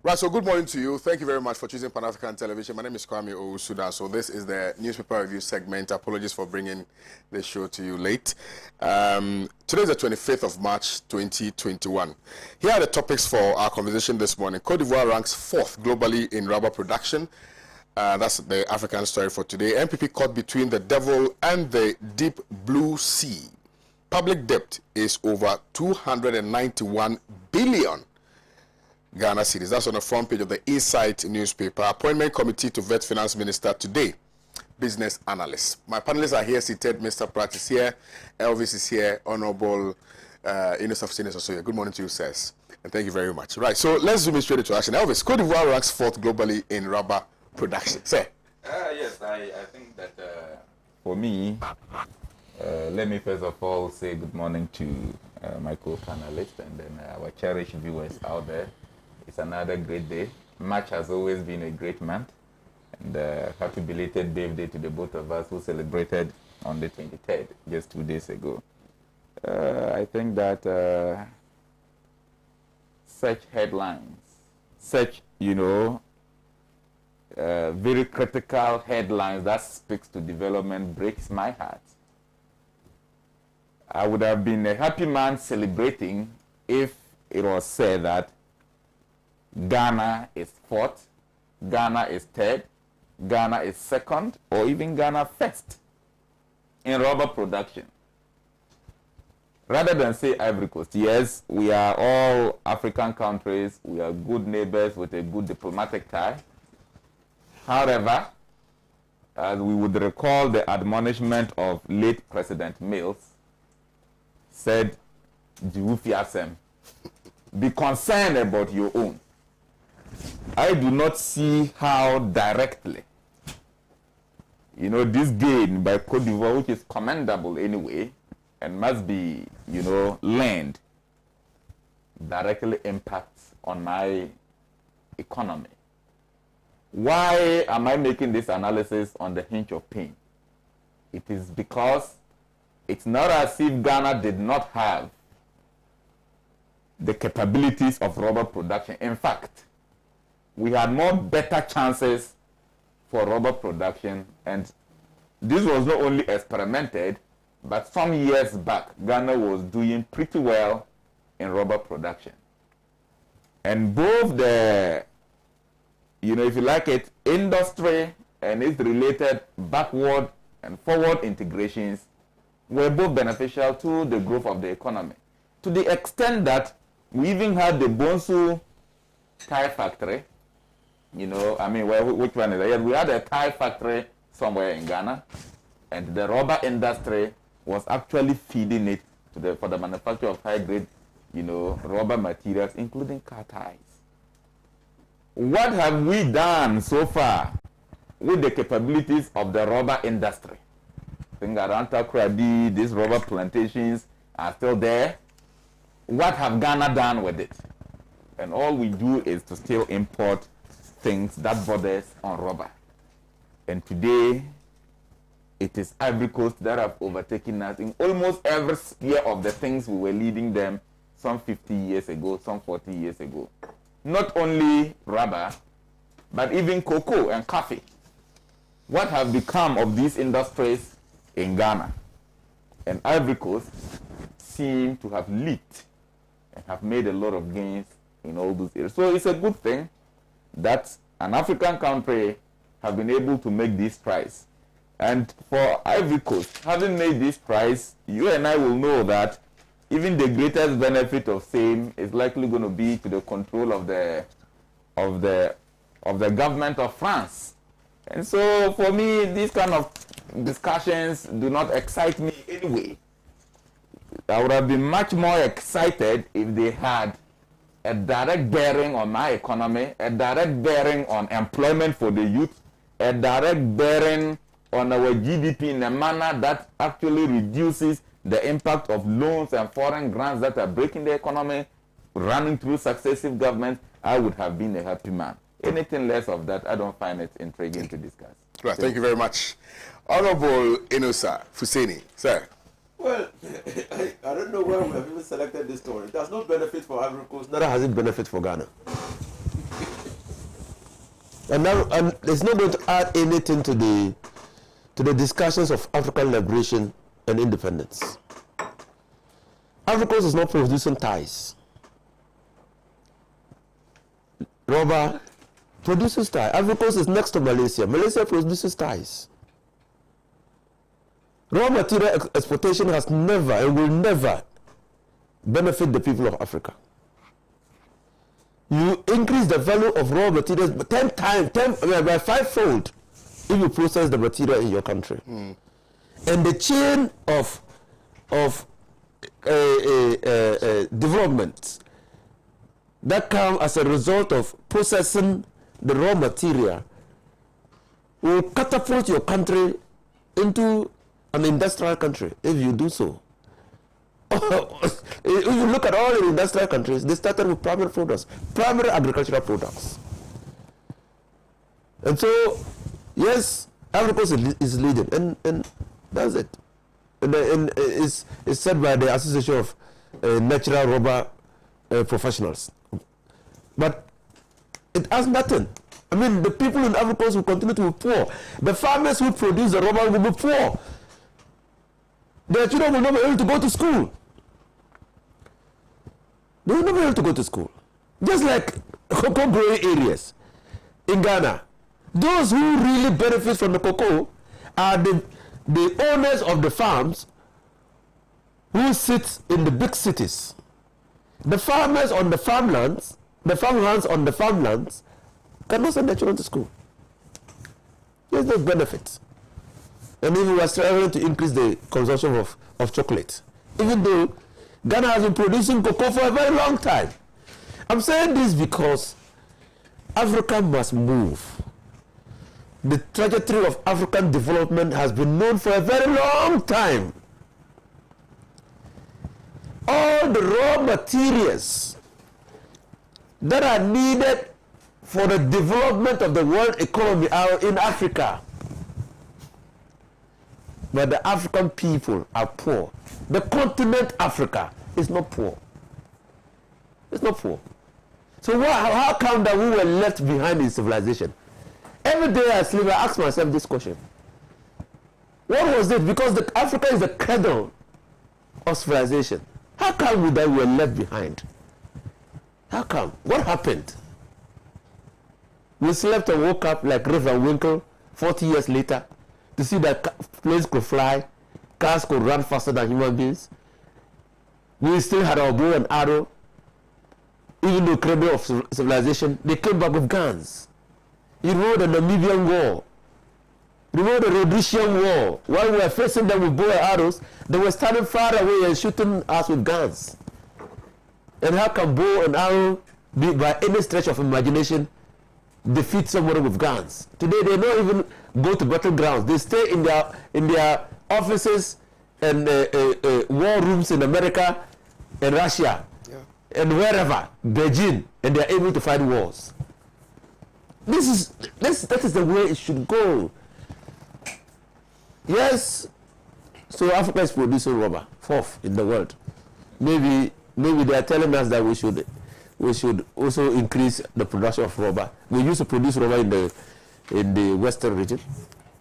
Right, so good morning to you. Thank you very much for choosing Pan-African Television. My name is Kwame Owusuda. So this is the newspaper review segment. Apologies for bringing the show to you late. Today is the 25th of March, 2021. Here are the topics for our conversation this morning. Côte d'Ivoire ranks 4th globally in rubber production. That's the African story for today. NPP caught between the devil and the deep blue sea. Public debt is over 291 billion Ghana cedis. That's on the front page of the Insight newspaper. Appointment committee to vet finance minister today. Business analysts. My panelists are here seated. Mr. Pratt is here. Elvis is here. Honorable Ines of Seniors also here. Good morning to you, sirs. And thank you very much. Right, so let's zoom in straight into action. Elvis, Côte d'Ivoire ranks 4th globally in rubber production. Sir. Yes, I think that for me, let me first of all say good morning to my co-panelists and then our cherished viewers out there. It's another great day. March has always been a great month. And happy belated birthday to the both of us who celebrated on the 23rd, just 2 days ago. I think that such headlines, such, very critical headlines that speaks to development breaks my heart. I would have been a happy man celebrating if it was said that Ghana is 4th, Ghana is 3rd, Ghana is 2nd, or even Ghana 1st in rubber production. Rather than say Ivory Coast, yes, we are all African countries, we are good neighbors with a good diplomatic tie. However, as we would recall the admonishment of late President Mills, said, be concerned about your own. I do not see how directly, this gain by Côte d'Ivoire, which is commendable anyway, and must be, learned, directly impacts on my economy. Why am I making this analysis on the hinge of pain? It is because it's not as if Ghana did not have the capabilities of rubber production. In fact, we had better chances for rubber production, and this was not only experimented, but some years back, Ghana was doing pretty well in rubber production. And both the, if you like it, industry and its related backward and forward integrations were both beneficial to the growth of the economy. To the extent that we even had the Bonsu tie factory, which one is it? Yes, we had a tie factory somewhere in Ghana, and the rubber industry was actually feeding it for the manufacture of high-grade, rubber materials, including car ties. What have we done so far with the capabilities of the rubber industry? I think around Takoradi, these rubber plantations are still there. What have Ghana done with it? And all we do is to still import things that borders on rubber. And today, it is Ivory Coast that have overtaken us in almost every sphere of the things we were leading them some 50 years ago, some 40 years ago. Not only rubber, but even cocoa and coffee. What have become of these industries in Ghana? And Ivory Coast seem to have leaped and have made a lot of gains in all those areas. So it's a good thing that an African country have been able to make these strides. And for Ivory Coast, having made this strides, you and I will know that even the greatest benefit of same is likely going to be to the control of the government of France. And so for me, these kind of discussions do not excite me anyway. I would have been much more excited if they had a direct bearing on my economy, a direct bearing on employment for the youth, a direct bearing on our GDP in a manner that actually reduces the impact of loans and foreign grants that are breaking the economy, running through successive governments. I would have been a happy man. Anything less of that, I don't find it intriguing to discuss. Right, thank you very much. Honorable Inusa Fuseni, sir. Well, I don't know why we have even selected this story. It has no benefit for Ivory Coast, neither has it benefit for Ghana. And it's not going to add anything to the discussions of African liberation and independence. Africa is not producing ties. Rubber produces ties. Africa is next to Malaysia. Malaysia produces ties. Raw material exportation has never and will never benefit the people of Africa. You increase the value of raw materials by 5-fold if you process the material in your country. And the chain of development that come as a result of processing the raw material will catapult your country into an industrial country if you do so. If you look at all the industrial countries, they started with primary products, primary agricultural products. And so, yes, Africa is leading, and that's it. And it's said by the Association of Natural Rubber Professionals. But it has nothing. I mean, the people in Africa will continue to be poor. The farmers who produce the rubber will be poor. Their children will not be able to go to school. They will not be able to go to school. Just like cocoa growing areas in Ghana. Those who really benefit from the cocoa are the owners of the farms who sit in the big cities. The farmers on the farmlands, the farmhands on the farmlands, cannot send their children to school. There's no benefit. And even we are striving to increase the consumption of chocolate. Even though Ghana has been producing cocoa for a very long time. I'm saying this because Africa must move. The trajectory of African development has been known for a very long time. All the raw materials that are needed for the development of the world economy are in Africa. But the African people are poor. The continent Africa is not poor. It's not poor. So how come that we were left behind in civilization? Every day I sleep, I ask myself this question. What was it? Because Africa is the cradle of civilization. How come that we were left behind? How come? What happened? We slept and woke up like Rip Van Winkle 40 years later to see that planes could fly, cars could run faster than human beings. We still had our bow and arrow. Even the cradle of civilization, they came back with guns. You remember the Namibian War. Remember the Rhodesian War. While we were facing them with bow and arrows, they were standing far away and shooting us with guns. And how can bow and arrow be, by any stretch of imagination, defeat somebody with guns? Today they don't even go to battlegrounds. They stay in their offices and war rooms in America and Russia and wherever, Beijing, and they are able to fight wars. That is the way it should go. Yes, so Africa is producing rubber, fourth in the world. Maybe they are telling us that we should also increase the production of rubber. We used to produce rubber in the western region.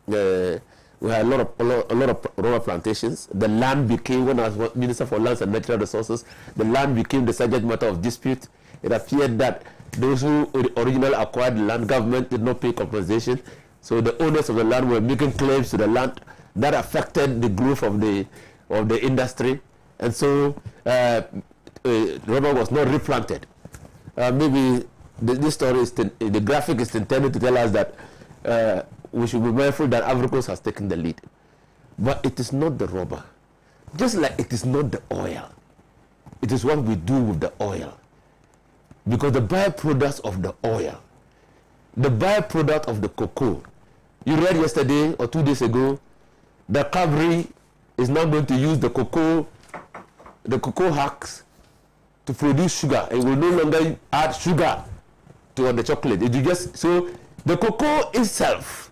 We had a lot of rubber plantations. The land became, when I was Minister for Lands and Natural Resources, the land became the subject matter of dispute. It appeared that those who originally acquired the land, government did not pay compensation. So the owners of the land were making claims to the land that affected the growth of the industry. And so rubber was not replanted. Maybe this story the graphic is intended to tell us that we should be mindful that Africa has taken the lead. But it is not the rubber. Just like it is not the oil. It is what we do with the oil. Because the byproducts of the oil, the byproduct of the cocoa, you read yesterday or 2 days ago, the Cadbury is now going to use the cocoa husks to produce sugar, and will no longer add sugar to the chocolate. So the cocoa itself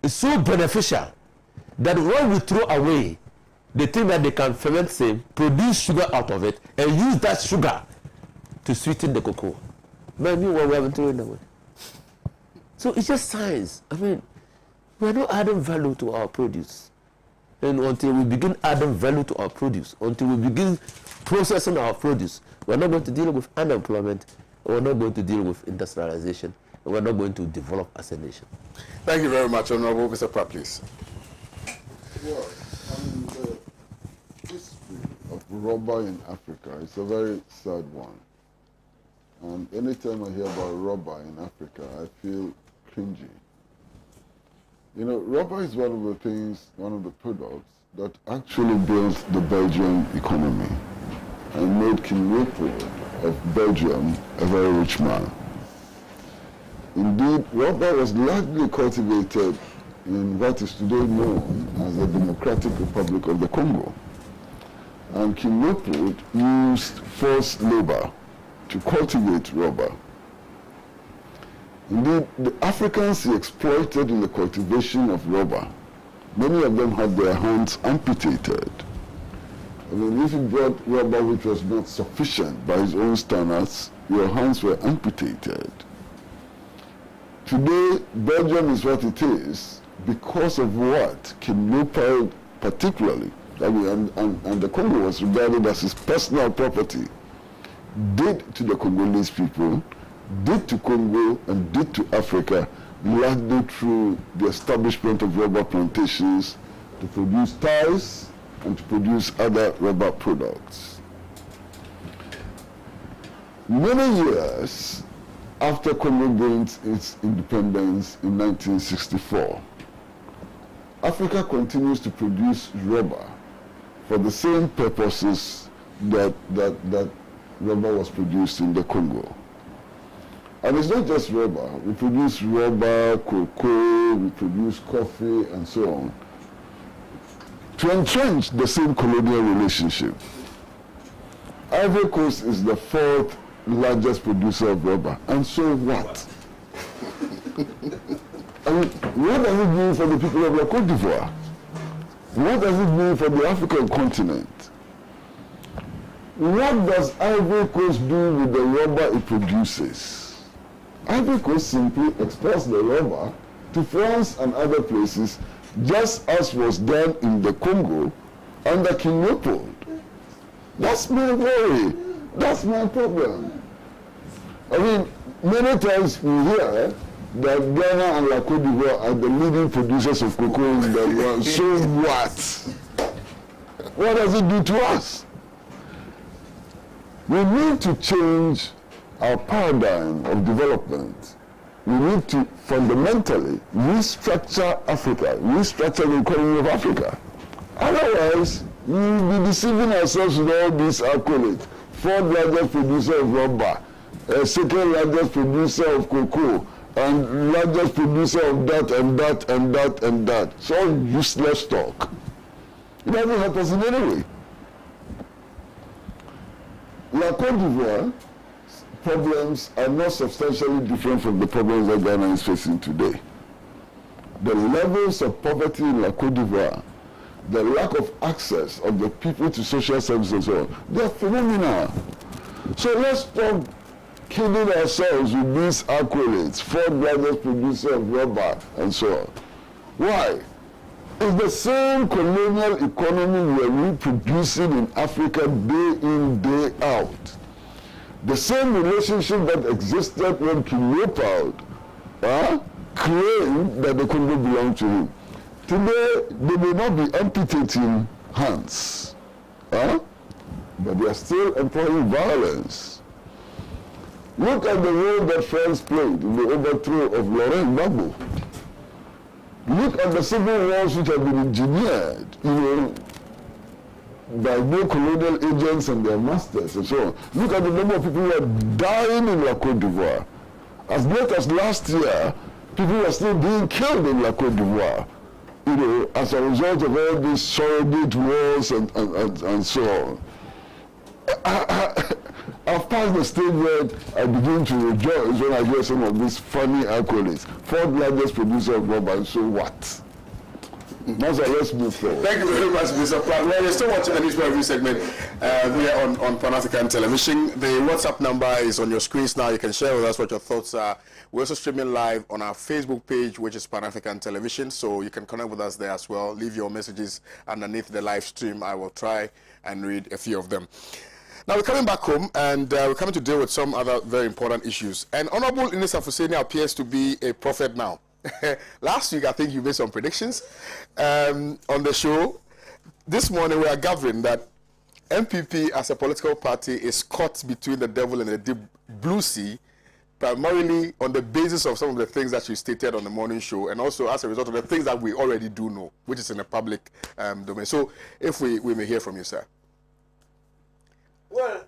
is so beneficial that when we throw away, they think that they can ferment same, produce sugar out of it, and use that sugar to sweeten the cocoa. But meanwhile, we haven't thrown it away. So it's just science. I mean, we're not adding value to our produce. And until we begin adding value to our produce, until we begin processing our produce, we're not going to deal with unemployment, we're not going to deal with industrialization, and we're not going to develop as a nation. Thank you very much, Honorable Mr. Pratt, please. Well, I mean, the history of rubber in Africa is a very sad one. And anytime I hear about rubber in Africa, I feel cringy. You know, rubber is one of the things, one of the products that actually built the Belgian economy and made King Leopold of Belgium a very rich man. Indeed, rubber was largely cultivated in what is today known as the Democratic Republic of the Congo. And King Leopold used forced labor to cultivate rubber. Indeed, the Africans he exploited in the cultivation of rubber, many of them had their hands amputated. I mean, if you brought rubber which was not sufficient by his own standards, your hands were amputated. Today, Belgium is what it is because of what King Leopold particularly, I mean, and the Congo was regarded as his personal property, did to the Congolese people, did to Congo, and did to Africa, largely through the establishment of rubber plantations to produce ties and to produce other rubber products. Many years after Congo gained its independence in 1964, Africa continues to produce rubber for the same purposes that rubber was produced in the Congo. And it's not just rubber. We produce rubber, cocoa, we produce coffee, and so on, to entrench the same colonial relationship. Ivory Coast is the fourth largest producer of rubber, and so what? I mean, what does it mean for the people of La Côte d'Ivoire? What does it mean for the African continent? What does Ivory Coast do with the rubber it produces? Ivory Coast simply exports the rubber to France and other places, just as was done in the Congo under King Leopold. That's my worry. That's my problem. I mean, many times we hear that Ghana and La Côte d'Ivoire are the leading producers of cocoa in the world. So what? What does it do to us? We need to change our paradigm of development. We need to fundamentally restructure Africa, restructure the economy of Africa. Otherwise, we will be deceiving ourselves with all these accolades. Fourth largest producer of rubber, second largest producer of cocoa, and largest producer of that and that and that and that. It's all useless talk. It doesn't help us in any way. La Côte d'Ivoire problems are not substantially different from the problems that Ghana is facing today. The levels of poverty in La Côte d'Ivoire, the lack of access of the people to social services and so on, they're phenomenal. So let's stop kidding ourselves with these accolades, fourth largest producer of rubber and so on. Why? It's the same colonial economy we are reproducing in Africa day in, day out. The same relationship that existed when King Leopold claimed that the Congo belonged to him. Today, they may not be amputating hands, but they are still employing violence. Look at the role that France played in the overthrow of Laurent Gbagbo. Look at the civil wars which have been engineered, by neo-colonial agents and their masters and so on. Look at the number of people who are dying in La Côte d'Ivoire. As late as last year, people are still being killed in La Côte d'Ivoire, as a result of all these sordid wars and so on. I've passed the stage where I begin to rejoice when I hear some of these funny accolades. Fourth largest producer of rubber, and so what? Master, let's move forward. Thank you very much, Mr. Pratt. Well, you're still watching the newspaper review segment here on Pan-African Television. The WhatsApp number is on your screens now. You can share with us what your thoughts are. We're also streaming live on our Facebook page, which is Pan-African Television, so you can connect with us there as well. Leave your messages underneath the live stream. I will try and read a few of them. Now, we're coming back home, and we're coming to deal with some other very important issues. And Honorable Ines Afuseni appears to be a prophet now. Last week, I think you made some predictions on the show. This morning, we are gathering that MPP as a political party is caught between the devil and the deep blue sea, primarily on the basis of some of the things that you stated on the morning show, and also as a result of the things that we already do know, which is in the public domain. So, if we may hear from you, sir. Well,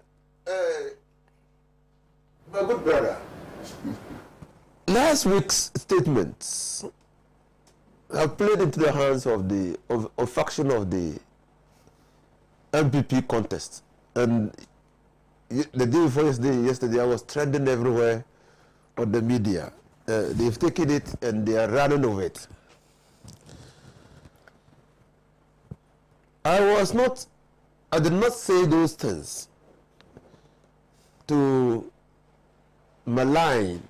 my good brother, last week's statements have played into the hands of the faction of the MPP contest, and the day before yesterday, I was trending everywhere on the media. They've taken it and they are running over it. I did not say those things to malign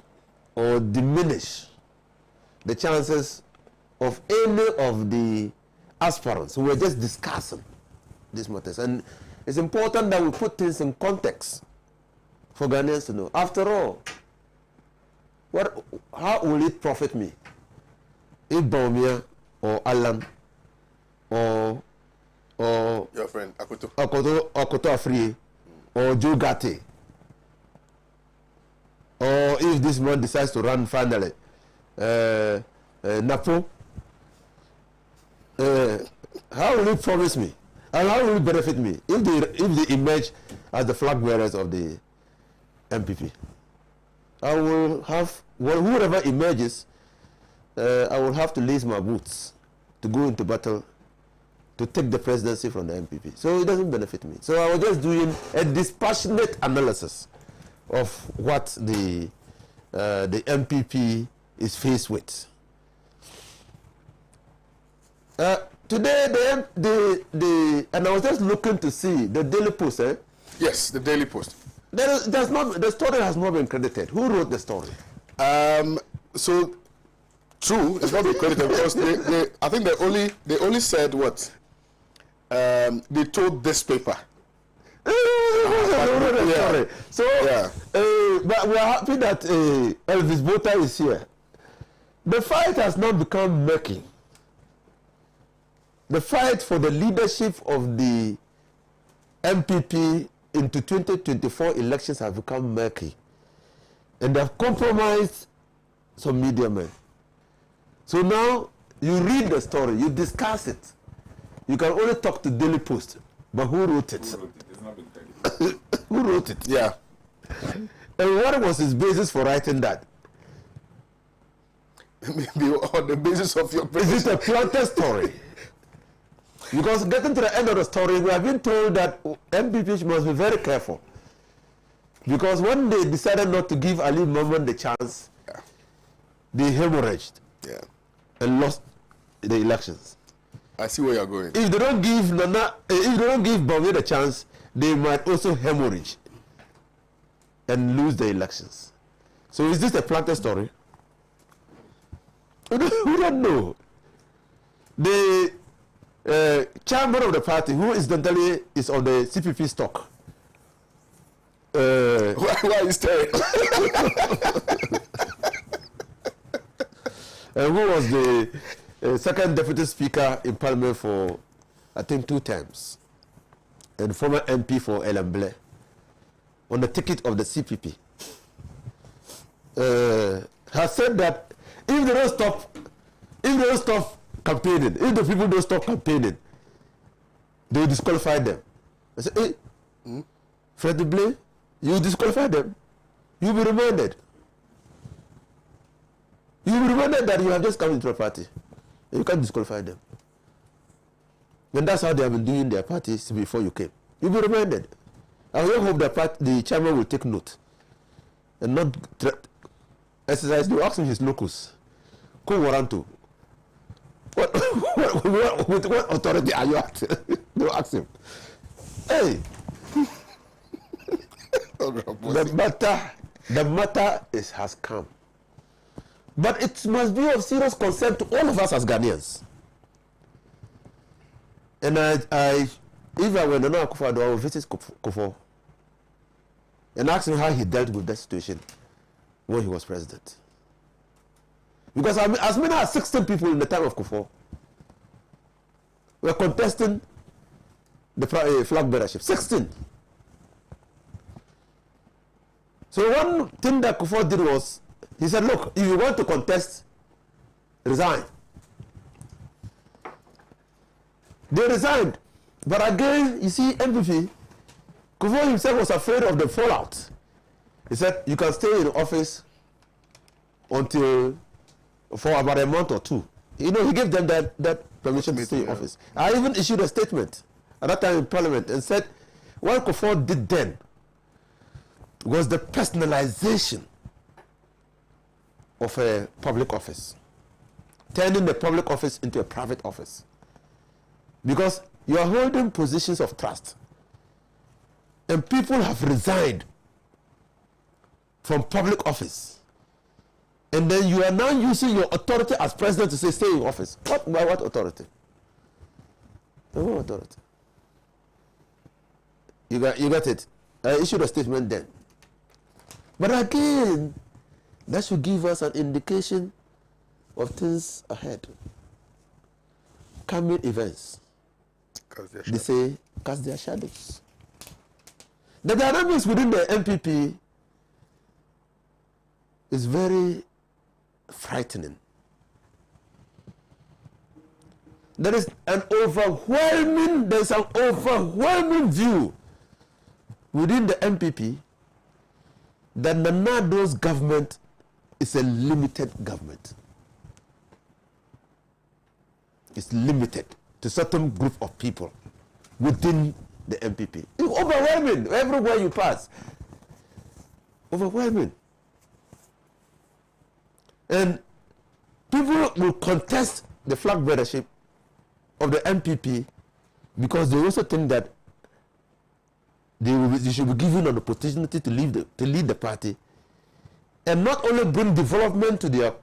or diminish the chances of any of the aspirants who were just discussing these matters. And it's important that we put things in context for Ghanaians to know. After all, how will it profit me if Baumia or Alan or Your friend, Akoto Afrie or Joe Gatti, or if this man decides to run finally, Napo, how will it promise me? And how will it benefit me if they emerge as the flag bearers of the MPP? I will have, whoever emerges, I will have to lace my boots to go into battle to take the presidency from the MPP. So it doesn't benefit me. So I was just doing a dispassionate analysis of what the MPP is faced with. Today, and I was just looking to see the Daily Post. Yes, the Daily Post. The story has not been credited. Who wrote the story? So, true, it's not been credited because I think they only said what they told this paper. Yeah. So, yeah. But we are happy that Elvis Bota is here. The fight has not become murky. The fight for the leadership of the MPP into 2024 elections have become murky. And they have compromised some media men. So now, you read the story, you discuss it. You can only talk to Daily Post. But who wrote it? It's not been credited. Who wrote it? Yeah. And what was his basis for writing that? Maybe on the basis of your Is it a planted story? Because getting to the end of the story, we have been told that MPP must be very careful. Because when they decided not to give Ali Mohammed the chance, they hemorrhaged and lost the elections. I see where you're going. If they don't give Bawumia the chance, they might also hemorrhage and lose the elections. So is this a planted story? We don't know. The chairman of the party, who incidentally is on the CPP stock. Why is that? Who was the second deputy speaker in parliament for, I think, 2 terms, and former MP for Elamble, on the ticket of the CPP, has said that if they don't stop campaigning, if the people don't stop campaigning, they will disqualify them. I said, hey, Freddie Blay, you disqualify them, you'll be reminded. You'll be reminded that you have just come into a party. You can't disqualify them. And that's how they have been doing their parties before you came. You'll be reminded. I really hope the chairman will take note and not exercise. You ask him his locus. Ko waranto. With what authority are you acting? They ask him. Hey, the matter has come. But it must be of serious concern to all of us as Ghanaians. And if I were Nana Akufo-Addo, I would visit Kufuor and ask him how he dealt with that situation when he was president. Because as many as 16 people in the time of Kufuor were contesting the flag bearership. 16. So one thing that Kufuor did was, he said, look, if you want to contest, resign. They resigned. But again, you see, MPP, Kufuor himself was afraid of the fallout. He said, you can stay in office for about a month or two. You know, he gave them that permission to stay in office. I even issued a statement at that time in Parliament and said, what Kufuor did then was the personalization of a public office, turning the public office into a private office. Because you are holding positions of trust, and people have resigned from public office, and then you are now using your authority as president to say stay in office. By what authority? By what authority? You got it. I issued a statement then. But again, that should give us an indication of things ahead. Coming events. They say, cast their shadows. The dynamics within the MPP is very frightening. There is an overwhelming view within the MPP that Nana Addo's government is a limited government. It's limited to certain group of people within the MPP. It's overwhelming everywhere you pass. Overwhelming. And people will contest the flag bearership of the MPP because they also think that they should be given an opportunity to lead the party and not only bring development to their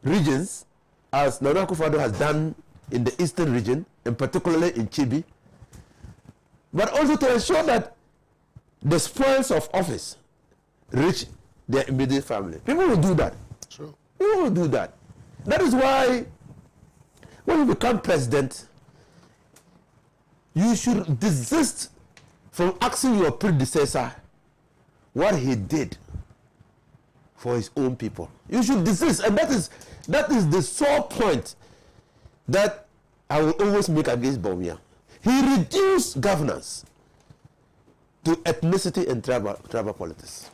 regions, as Nana Akufo-Addo has done in the eastern region, and particularly in Chibi, but also to ensure that the spoils of office reach their immediate family. People will do that. Sure. People will do that. That is why when you become president, you should desist from asking your predecessor what he did for his own people. You should desist, and that is the sore point that I will always make against Bawumia. He reduced governance to ethnicity and tribal politics,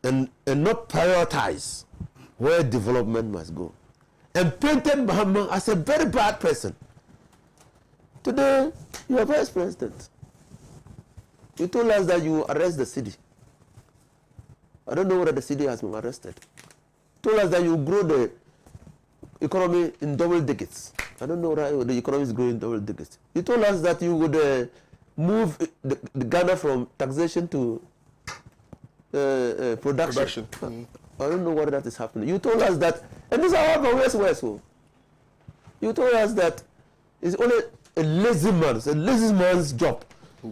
and not prioritize where development must go, and painted Mahama as a very bad person. Today, you are vice president. You told us that you arrest the city. I don't know whether the city has been arrested. You told us that you grow the economy in double digits. I don't know whether the economy is growing in double digits. You told us that you would move the Ghana from taxation to production. I don't know whether that is happening. You told us that, and this is all about West. You told us that it's only a lazy man's job. Who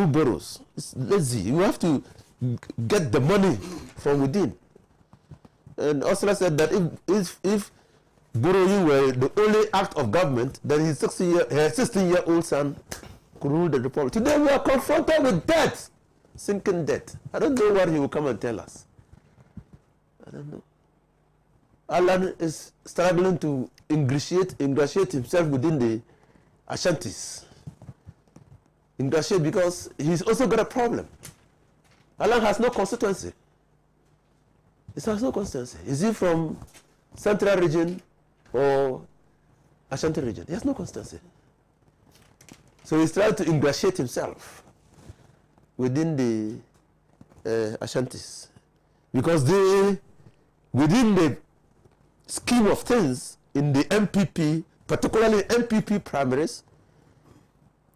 borrows? It's lazy. You have to get the money from within. And Ursula said that if borrowing were the only act of government, then his 16-year-old son could rule the republic. Today we are confronted with debt, sinking debt. I don't know what he will come and tell us. I don't know. Alan is struggling to ingratiate himself within the Ashantis. Ingratiate because he's also got a problem. Alan has no constituency. He has no constituency. Is he from Central Region or Ashanti Region? He has no constituency. So he's trying to ingratiate himself within the Ashantis, because within the scheme of things, in the MPP, particularly MPP primaries,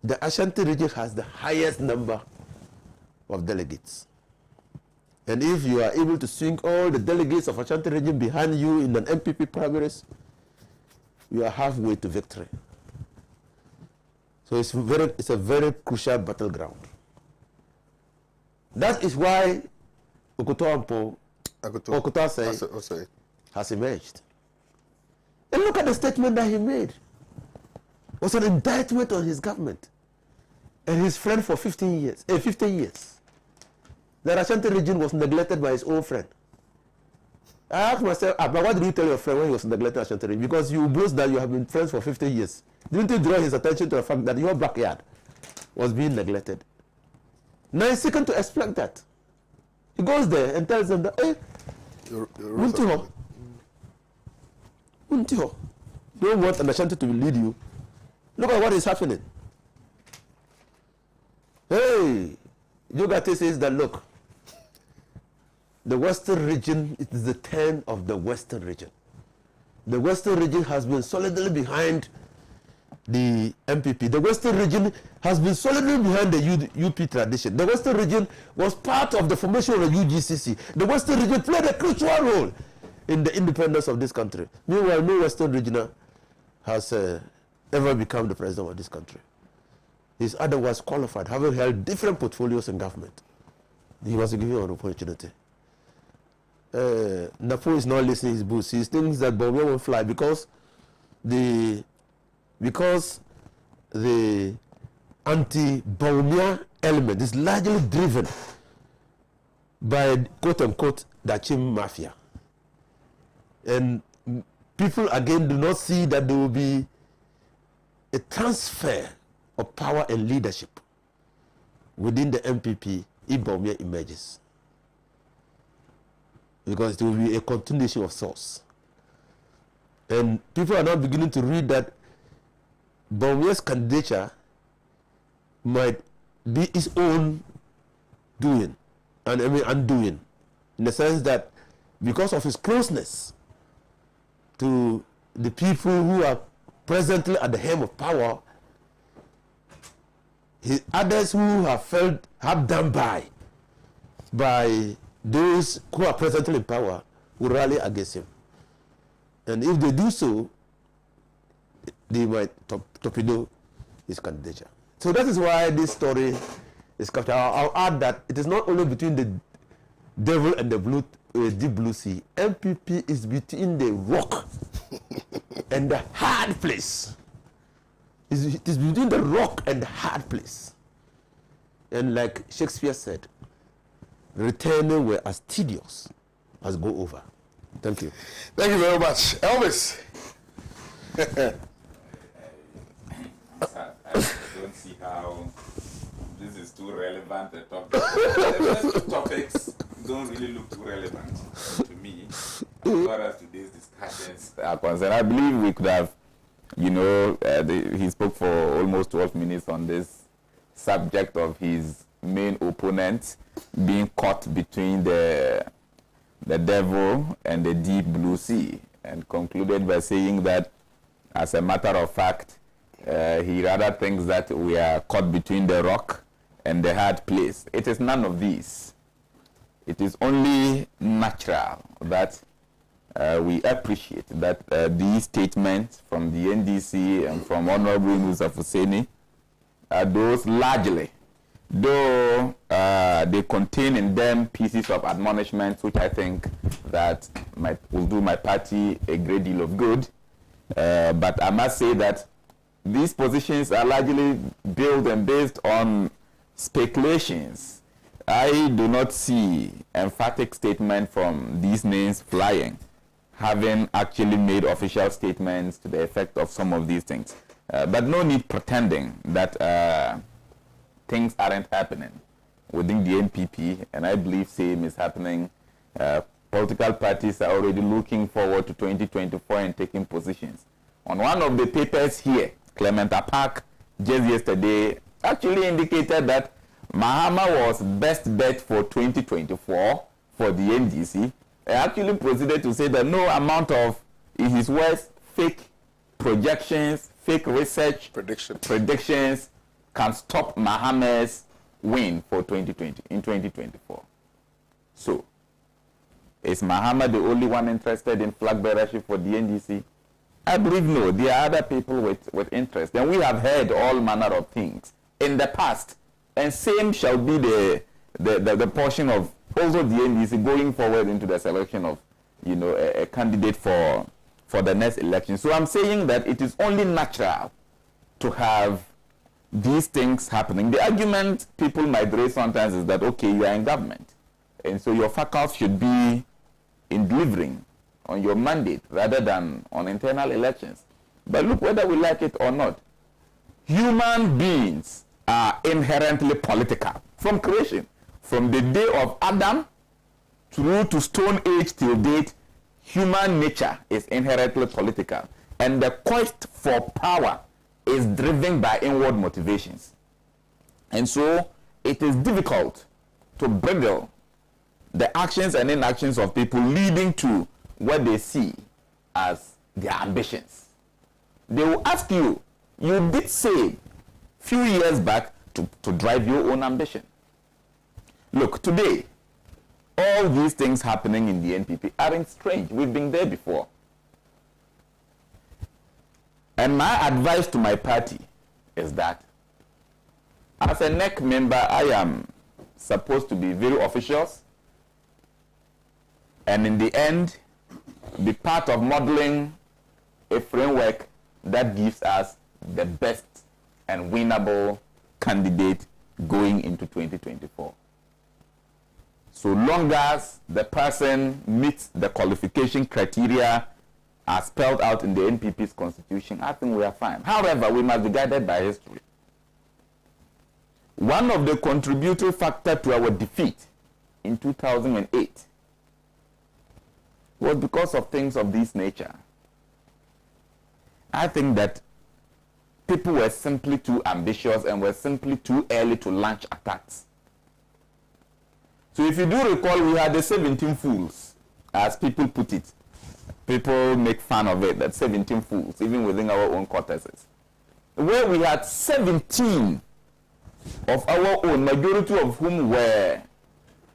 the Ashanti region has the highest number of delegates. And if you are able to swing all the delegates of Ashanti region behind you in an MPP primaries, you are halfway to victory. So it's a very crucial battleground. That is why Okutoampo has emerged. And look at the statement that he made. It was an indictment on his government and his friend for 15 years. The Ashanti region was neglected by his own friend. I asked myself, but why did you tell your friend when he was neglected Ashanti region? Because you boast that you have been friends for 50 years. Didn't you draw his attention to the fact that your backyard was being neglected? Now he's seeking to explain that. He goes there and tells them that, hey, don't want an Ashanti to lead you. Look at what is happening. Hey, Yogate says that, look, the Western region, it is the turn of the Western region. The Western region has been solidly behind the MPP. The Western region has been solidly behind the UP tradition. The Western region was part of the formation of the UGCC. The Western region played a crucial role in the independence of this country. Meanwhile, no Western regional has ever become the president of this country. He's otherwise qualified, having held different portfolios in government. He was given an opportunity. Napo is not listening to his boots. He thinks that Bawumia won't fly because the anti-Bawumia element is largely driven by quote-unquote the Achim mafia. And people again do not see that there will be a transfer of power and leadership within the MPP if Bawumia emerges. Because it will be a continuation of source. And people are now beginning to read that Bawumia's candidature might be its own doing, and I mean undoing, in the sense that because of his closeness to the people who are presently at the helm of power, others who have done by those who are presently in power will rally against him. And if they do so, they might torpedo his candidature. So that is why this story is captured. I'll add that it is not only between the devil and the deep blue sea. MPP is between the rock and the hard place. It is between the rock and the hard place. And like Shakespeare said, returning were as tedious as go over. Thank you. Thank you very much. Elvis. I don't see how this is too relevant a topic. The rest topics don't really look too relevant to me as far as today's discussions are concerned. I believe we could have, he spoke for almost 12 minutes on this subject of his main opponent being caught between the devil and the deep blue sea, and concluded by saying that, as a matter of fact, he rather thinks that we are caught between the rock and the hard place. It is none of these. It is only natural that we appreciate that these statements from the NDC and from Honorable Musa Fuseni are those largely, though they contain in them pieces of admonishment which I think that will do my party a great deal of good. But I must say that these positions are largely built and based on speculations. I do not see emphatic statement from these names flying, having actually made official statements to the effect of some of these things. But no need pretending that things aren't happening within the NPP, and I believe same is happening. Political parties are already looking forward to 2024 and taking positions. On one of the papers here, Clement Apak just yesterday actually indicated that Mahama was best bet for 2024 for the NDC. He actually proceeded to say that no amount of, in his words, fake projections, fake research, predictions can stop Mahama's win for 2020 in 2024. So, is Mahama the only one interested in flag bearership for the NDC? I believe no. There are other people with interest. And we have heard all manner of things in the past. And same shall be the portion of also the NDC going forward into the selection of, a candidate for the next election. So I'm saying that it is only natural to have these things happening. The argument people might raise sometimes is that, okay, you are in government, and so your focus should be in delivering on your mandate rather than on internal elections. But look, whether we like it or not, human beings are inherently political from creation. From the day of Adam through to Stone Age till date, human nature is inherently political. And the quest for power is driven by inward motivations. And so it is difficult to bridle the actions and inactions of people leading to what they see as their ambitions. They will ask you, you did say few years back to drive your own ambition. Look, today, all these things happening in the NPP aren't strange. We've been there before. And my advice to my party is that as a NEC member, I am supposed to be very officious and in the end, be part of modeling a framework that gives us the best and winnable candidate going into 2024. So long as the person meets the qualification criteria as spelled out in the NPP's constitution, I think we are fine. However, we must be guided by history. One of the contributory factors to our defeat in 2008 was because of things of this nature. I think that people were simply too ambitious and were simply too early to launch attacks. So if you do recall, we had the 17 fools, as people put it. People make fun of it, that 17 fools, even within our own corteses. Where we had 17 of our own, majority of whom were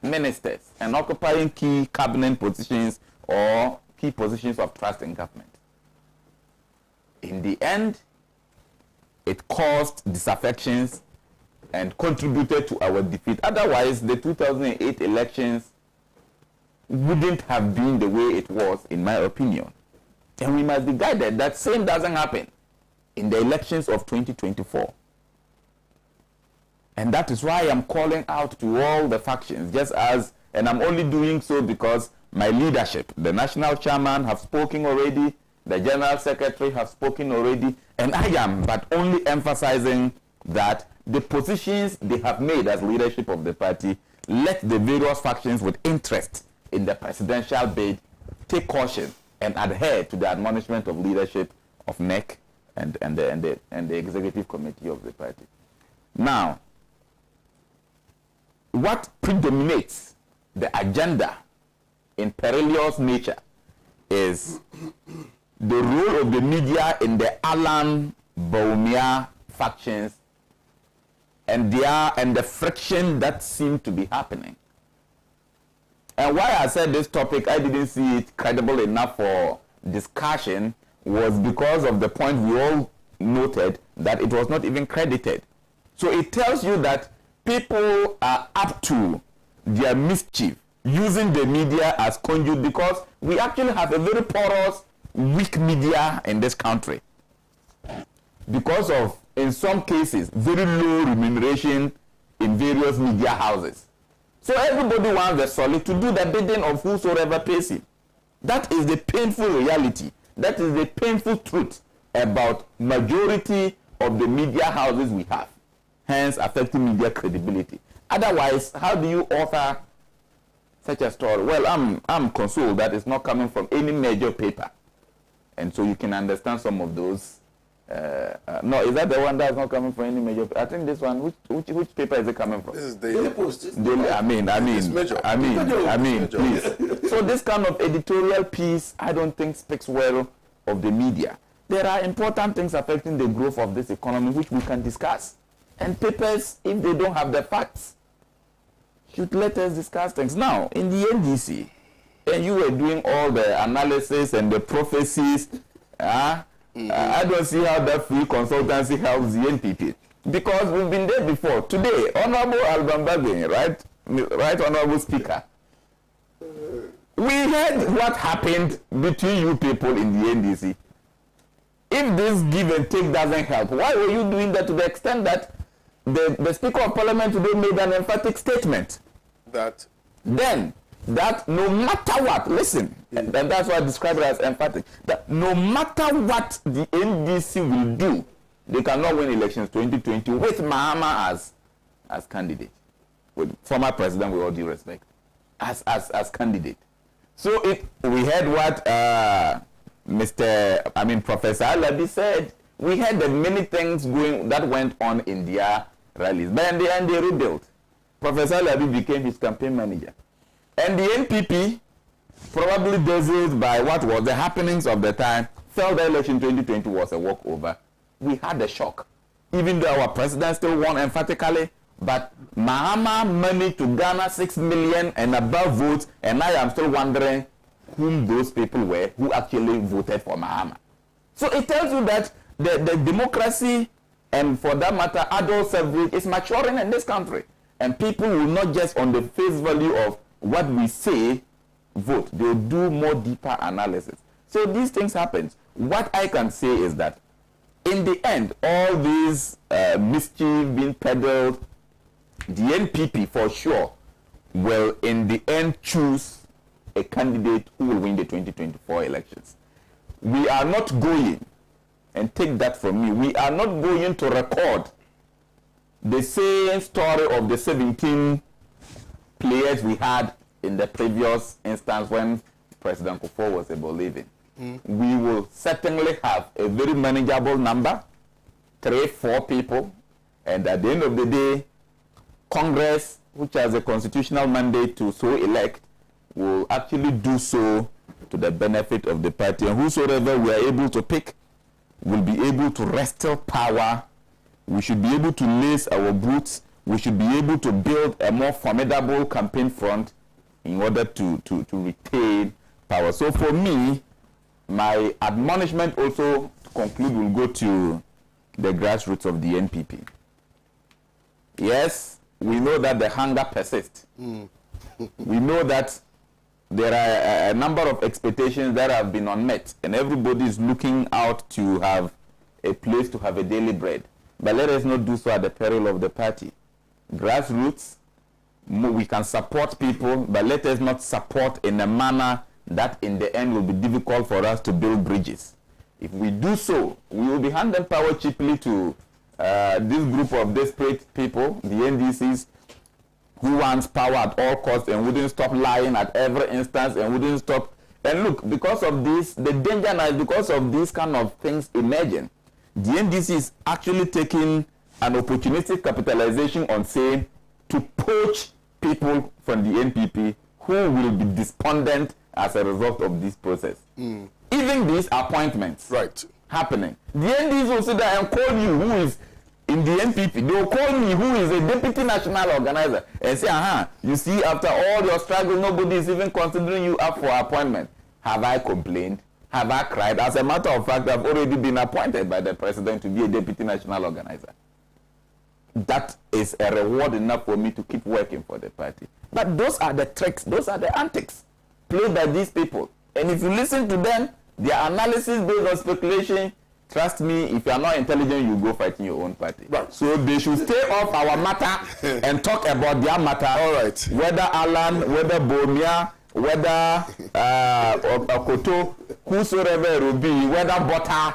ministers and occupying key cabinet positions or key positions of trust in government. In the end, it caused disaffections and contributed to our defeat. Otherwise, the 2008 elections wouldn't have been the way it was, in my opinion. And we must be guided that same doesn't happen in the elections of 2024. And that is why I'm calling out to all the factions, and I'm only doing so because my leadership, the national chairman have spoken already, the general secretary have spoken already, and I am but only emphasizing that the positions they have made as leadership of the party, let the various factions with interest in the presidential bid take caution and adhere to the admonishment of leadership of NEC and the executive committee of the party. Now, what predominates the agenda in perilous nature is the role of the media in the Alan Bawumia factions and the friction that seemed to be happening. And why I said this topic, I didn't see it credible enough for discussion, was because of the point we all noted that it was not even credited. So it tells you that people are up to their mischief using the media as conduit, because we actually have a very porous, weak media in this country. Because of, in some cases, very low remuneration in various media houses. So everybody wants the solid to do the bidding of whosoever pays him. That is the painful reality. That is the painful truth about majority of the media houses we have, hence affecting media credibility. Otherwise, how do you author such a story? Well, I'm consoled that it's not coming from any major paper. And so you can understand some of those. No, is that the one that's not coming from any major? I think this one. Which paper is it coming from? This is Daily Post. Daily. I mean, please. So this kind of editorial piece, I don't think speaks well of the media. There are important things affecting the growth of this economy which we can discuss. And papers, if they don't have the facts, should let us discuss things. Now, in the NDC, and you were doing all the analysis and the prophecies, I don't see how that free consultancy helps the NPP. Because we've been there before. Today, Honorable Alban Bagwe, right, Honorable Speaker, we heard what happened between you people in the NDC. If this give and take doesn't help, why were you doing that to the extent that the Speaker of Parliament today made an emphatic statement? That no matter what, listen, and that's why I describe it as emphatic, that no matter what the NDC will do, they cannot win elections 2020 with Mahama as candidate. With former president, with all due respect, as candidate. So we heard what Professor Alabi said. We heard the many things that went on in their rallies. But in the end, they rebuilt. Professor Alabi became his campaign manager. And the NPP, probably dazzled by what was the happenings of the time, felt the election 2020 was a walkover. We had a shock. Even though our president still won emphatically, but Mahama managed to garner 6 million and above votes, and I am still wondering whom those people were who actually voted for Mahama. So it tells you that the democracy, and for that matter, adult suffrage is maturing in this country. And people will not just on the face value of what we say vote. They'll do more deeper analysis. So these things happen. What I can say is that in the end, all these mischief being peddled, the NPP for sure will in the end choose a candidate who will win the 2024 elections. We are not going, and take that from me, we are not going to record the same story of the 17 players we had in the previous instance when President Kufuor was able leaving. We will certainly have a very manageable number, 3-4 people, and at the end of the day, Congress, which has a constitutional mandate to so elect, will actually do so to the benefit of the party. And whosoever we are able to pick will be able to wrestle power. We should be able to lace our boots. We should be able to build a more formidable campaign front in order to retain power. So for me, my admonishment also to conclude will go to the grassroots of the NPP. Yes, we know that the hunger persists. We know that there are a number of expectations that have been unmet, and everybody is looking out to have a place to have a daily bread. But let us not do so at the peril of the party. Grassroots, we can support people, but let us not support in a manner that in the end will be difficult for us to build bridges. If we do so, we will be handing power cheaply to this group of desperate people, the NDCs, who wants power at all costs and wouldn't stop lying at every instance and wouldn't stop. And look, because of this, the danger now is because of these kind of things emerging. The NDC is actually taking an opportunistic capitalization on saying to poach people from the NPP who will be despondent as a result of this process. Even these appointments happening. The NDC will sit there and call you who is in the NPP. They will call me who is a deputy national organizer and say, you see, after all your struggle, nobody is even considering you up for appointment. Have I complained? Have I cried? As a matter of fact, I've already been appointed by the president to be a deputy national organizer. That is a reward enough for me to keep working for the party. But those are the tricks, those are the antics played by these people. And if you listen to them, their analysis based on speculation, trust me, if you are not intelligent, you go fight in your own party. Right. So they should stay off our matter and talk about their matter. All right. Whether Alan, whether Bomia, whether Okoto, whosoever it will be, whether Butter,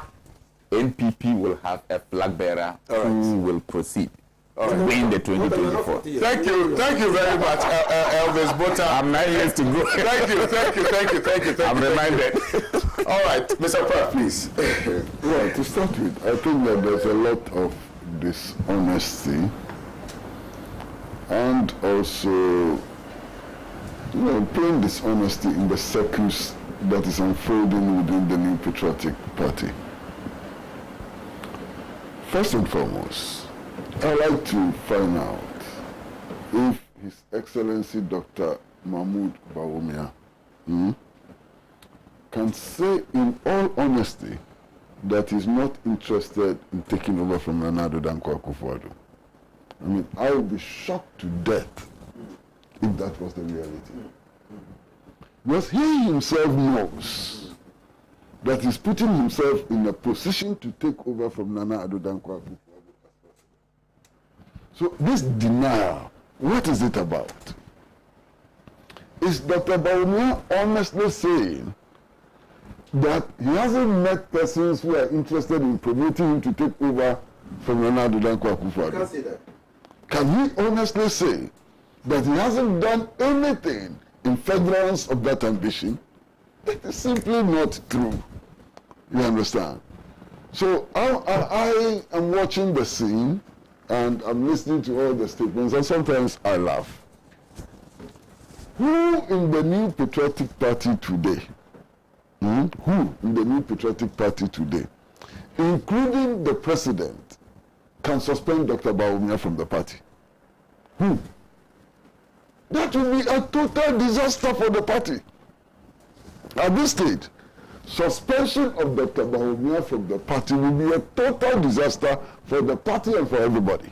NPP will have a flag bearer who will proceed. Win the 2024. Thank you very much, Elvis Butter. I'm 9 years to go. Thank you. I'm reminded. All right, Mr. Pratt, please. Well, to start with, I think that there's a lot of dishonesty and also plain dishonesty in the circles that is unfolding within the New Patriotic Party. First and foremost, I'd like to find out if His Excellency Dr. Mahmoud Bawumia can say in all honesty that he's not interested in taking over from Nana Addo Dankwa Akufo-Addo. I mean, I would be shocked to death if that was the reality. Because he himself knows that he's putting himself in a position to take over from Nana Addo Dankwa Akufo-Addo. So this denial, what is it about? Is Dr. Bawumia honestly saying that he hasn't met persons who are interested in promoting him to take over from Nana Addo Dankwa Akufo-Addo? I can't say that. Can he honestly say that he hasn't done anything in furtherance of that ambition? That is simply not true. You understand? So I am watching the scene and I'm listening to all the statements, and sometimes I laugh. Who in the New Patriotic Party today, who in the New Patriotic Party today, including the president, can suspend Dr. Bawumia from the party? Who? That will be a total disaster for the party. At this stage, suspension of Dr. Bawumia from the party will be a total disaster for the party and for everybody.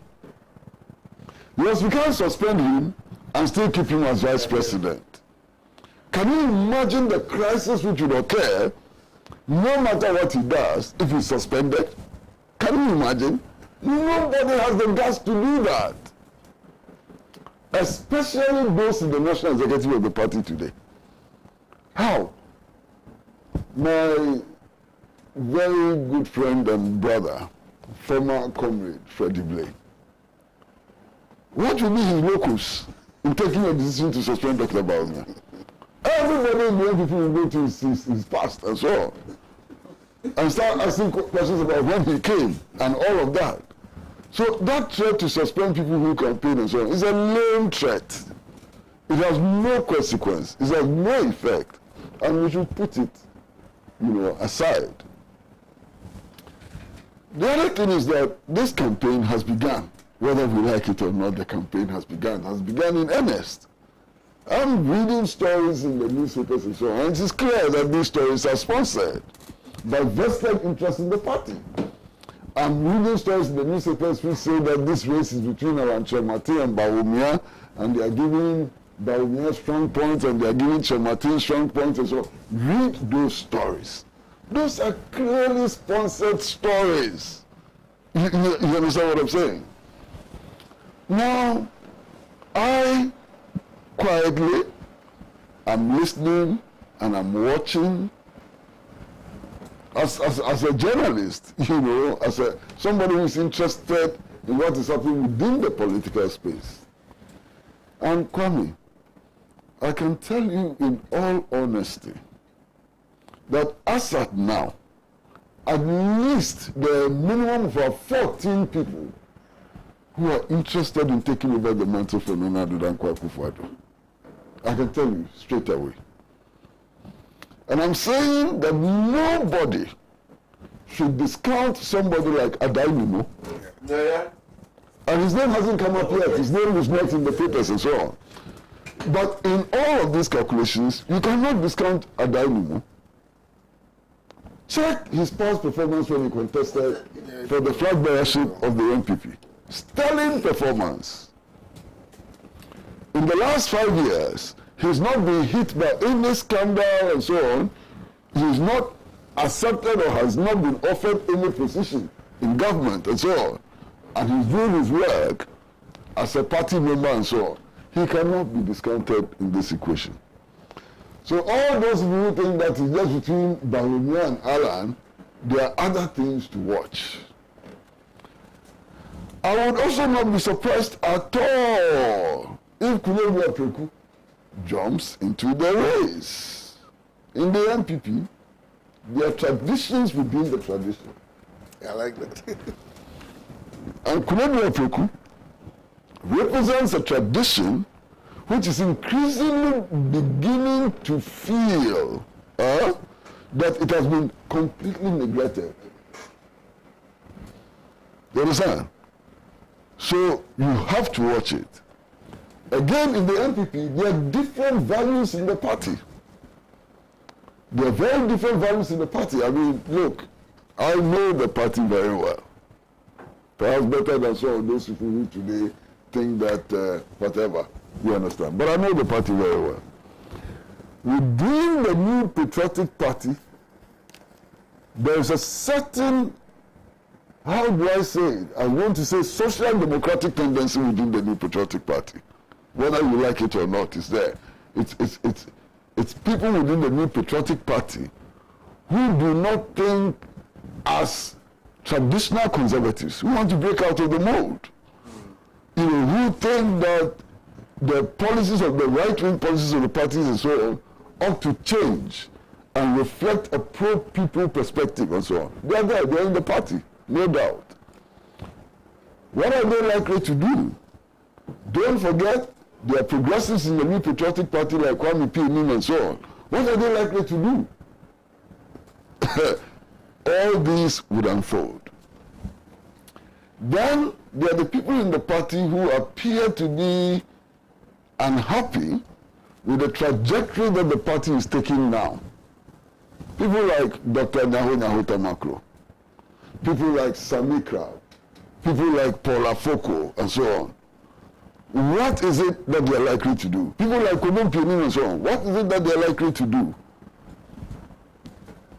Because we can't suspend him and still keep him as vice president. Can you imagine the crisis which would occur no matter what he does if he's suspended? Can you imagine? Nobody has the guts to do that. Especially those in the national executive of the party today. How? My very good friend and brother, former comrade Freddie Blaine, what will be his locus in taking a decision to suspend Dr. Bawumia? Everybody in the NPP will go to his past and so on, and start asking questions about when he came and all of that. So that threat to suspend people who campaign and so on is a lame threat. It has no consequence. It has no effect, and we should put it, aside. The other thing is that this campaign has begun. Whether we like it or not, the campaign has begun in earnest. I'm reading stories in the newspapers and so on, and it is clear that these stories are sponsored by vested interest in the party. I'm reading stories in the newspapers which say that this race is between Chemati and Bawumia, and they are giving Bawumia strong points and they are giving Chemati strong points and so on. Read those stories. Those are clearly sponsored stories. You understand what I'm saying? Now, I quietly am listening and I'm watching as a journalist, as somebody who is interested in what is happening within the political space. And Kwame, I can tell you in all honesty that as at now, at least the minimum of 14 people who are interested in taking over the mantle from Nana Addo Dankwa Akufo-Addo. I can tell you straight away. And I'm saying that nobody should discount somebody like Adainimo. Yeah. And his name hasn't come up yet. His name is not in the papers and so on. But in all of these calculations, you cannot discount Adainimo. Check his past performance when he contested for the flag bearership of the NPP. Sterling performance. In the last 5 years, he's not been hit by any scandal and so on. He's not accepted or has not been offered any position in government and so on. And he's doing his work as a party member and so on. He cannot be discounted in this equation. So all those who think that it's just between Bawumia and Alan, there are other things to watch. I would also not be surprised at all if Kulebu Apreku jumps into the race. In the NPP, there are traditions within the tradition. I like that. And Kulebu Apreku represents a tradition which is increasingly beginning to feel that it has been completely neglected. You understand? So you have to watch it. Again, in the NPP, there are different values in the party. There are very different values in the party. I mean, look, I know the party very well. Perhaps better than some of those people who today think that whatever, you understand. But I know the party very well. Within the New Patriotic Party, there is a certain, how do I say it? I want to say social democratic tendency within the New Patriotic Party. Whether you like it or not, it's there. It's people within the New Patriotic Party who do not think as traditional conservatives, who want to break out of the mold. You know, who think that the policies of the right-wing policies of the parties and so on ought to change and reflect a pro-people perspective and so on. They are there, they are in the party, no doubt. What are they likely to do? Don't forget, there are progressives in the New Patriotic Party like Kwame P. Nim and so on. What are they likely to do? All these would unfold. Then there are the people in the party who appear to be unhappy with the trajectory that the party is taking now. People like Dr. Nyahota Maklo, people like Sami Crowd, people like Paula Foko and so on. What is it that they are likely to do? People like Kodon Pionin and so on. What is it that they are likely to do?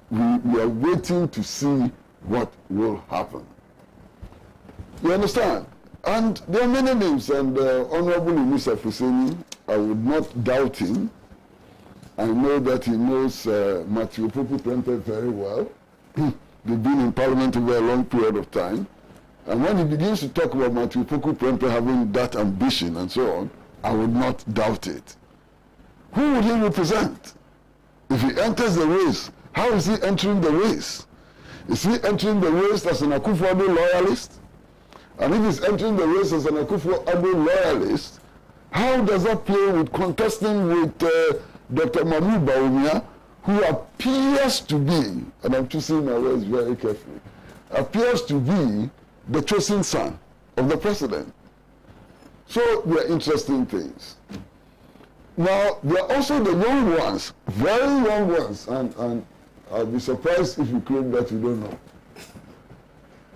We are waiting to see what will happen. You understand? And there are many names, and Honorable Mr. Fuseni, I would not doubt him. I know that he knows Matthew Poku Prempeh very well. They've been in Parliament over a long period of time. And when he begins to talk about Matthew Poku Prempeh having that ambition and so on, I would not doubt it. Who would he represent? If he enters the race, how is he entering the race? Is he entering the race as an Akufo-Addo loyalist? And if he's entering the race as an Akufo-Addo loyalist, how does that play with contesting with Dr. Mahmoud Bawumia, who appears to be, and I'm choosing my words very carefully, appears to be the chosen son of the president. So there are interesting things. Now, there are also the young ones, very young ones, and I'll be surprised if you claim that you don't know.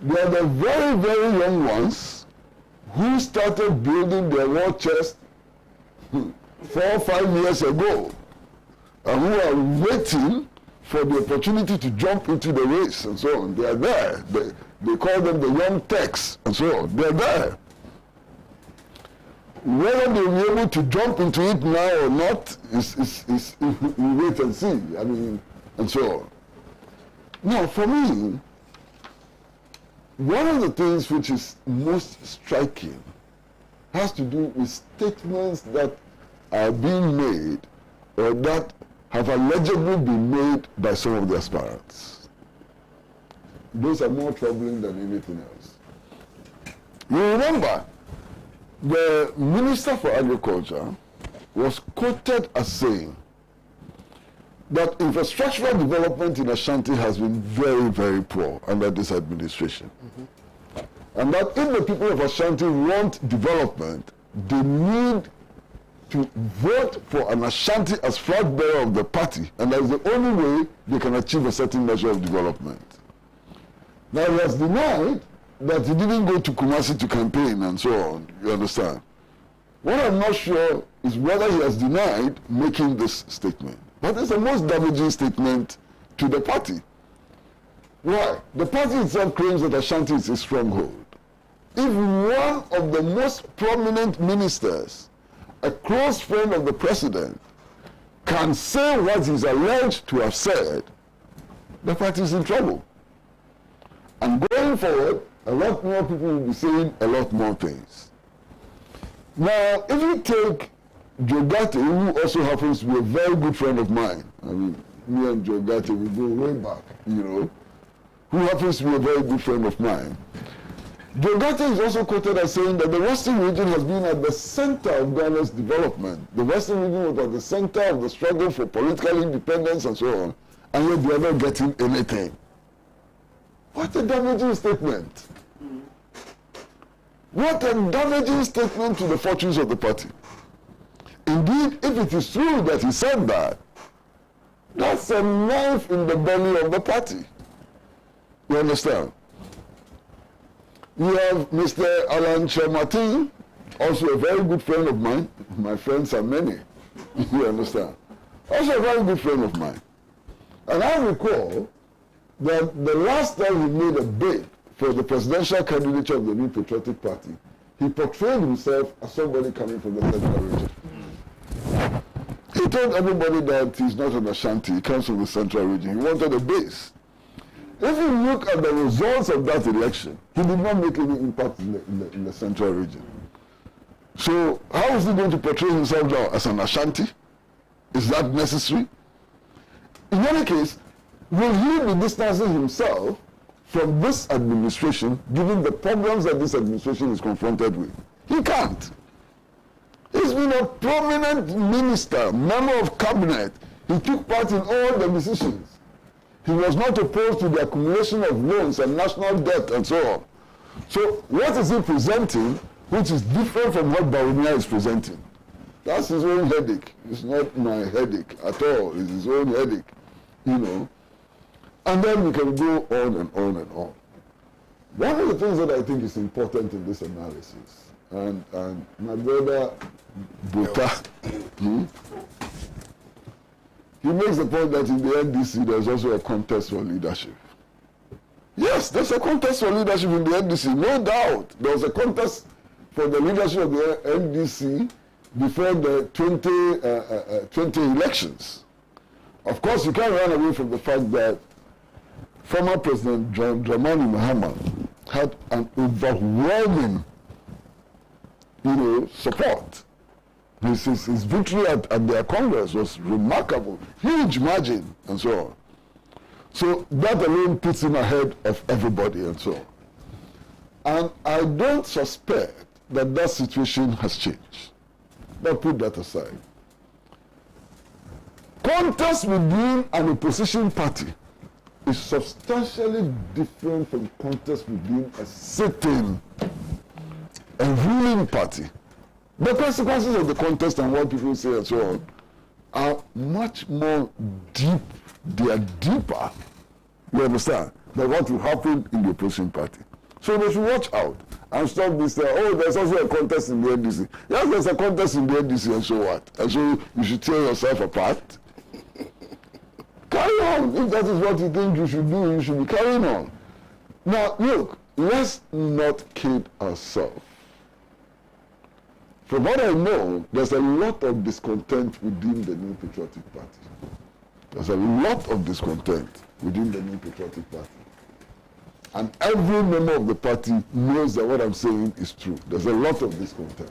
There are the very, very young ones who started building their war chest 4 or 5 years ago, and who are waiting for the opportunity to jump into the race and so on. They are there. They call them the young techs and so on. They're there. Whether they will be able to jump into it now or not is we wait and see. I mean, and so on. Now, for me, one of the things which is most striking has to do with statements that are being made or that have allegedly been made by some of the aspirants. Those are more troubling than anything else. You remember, the Minister for Agriculture was quoted as saying that infrastructural development in Ashanti has been very, very poor under this administration. And that if the people of Ashanti want development, they need to vote for an Ashanti as flag bearer of the party, and that is the only way they can achieve a certain measure of development. Now, he has denied that he didn't go to Kumasi to campaign and so on, you understand. What I'm not sure is whether he has denied making this statement. But it's the most damaging statement to the party. Why? The party itself claims that Ashanti is a stronghold. If one of the most prominent ministers, a close friend of the president, can say what he's alleged to have said, the party is in trouble. And going forward, a lot more people will be saying a lot more things. Now, if you take Jogate, who also happens to be a very good friend of mine, I mean, me and Jogate, we go way back, you know, who happens to be a very good friend of mine. Diogate is also quoted as saying that the Western region has been at the center of Ghana's development. The Western region was at the center of the struggle for political independence and so on, and yet they are not getting anything. What a damaging statement. What a damaging statement to the fortunes of the party. Indeed, if it is true that he said that, that's a knife in the belly of the party. You understand? You have Mr. Alan Martin, also a very good friend of mine. My friends are many. You understand? Also a very good friend of mine. And I recall that the last time he made a bid for the presidential candidature of the New Patriotic Party, he portrayed himself as somebody coming from the central region. He told everybody that he's not an Ashanti, he comes from the central region. He wanted a base. If you look at the results of that election, he did not make any impact in the central region. So how is he going to portray himself now as an Ashanti? Is that necessary? In any case, will he be distancing himself from this administration, given the problems that this administration is confronted with? He can't. He's been a prominent minister, member of cabinet. He took part in all the decisions. He was not opposed to the accumulation of loans and national debt and so on. So what is he presenting, which is different from what Bawumia is presenting? That's his own headache. It's not my headache at all. It's his own headache, you know. And then we can go on and on and on. One of the things that I think is important in this analysis, and my brother Bota, he makes the point that in the NDC there's also a contest for leadership. Yes, there's a contest for leadership in the NDC, no doubt. There was a contest for the leadership of the NDC before the 20 elections. Of course, you can't run away from the fact that former President John Dramani Mahama had an overwhelming, support. His victory at their Congress was remarkable, huge margin, and so on. So that alone puts him ahead of everybody, and so on. And I don't suspect that that situation has changed. But put that aside. Contest within an opposition party is substantially different from contest within a sitting, a ruling party. The consequences of the contest and what people say and so on are much more deep, they are deeper, you understand, than what will happen in the opposition party. So they should watch out and stop this, there's also a contest in the NDC. Yes, there's a contest in the NDC, and so what? And so you should tear yourself apart. Carry on. If that is what you think you should do, you should be carrying on. Now, look, let's not kid ourselves. From what I know, there's a lot of discontent within the New Patriotic Party. There's a lot of discontent within the New Patriotic Party. And every member of the party knows that what I'm saying is true. There's a lot of discontent.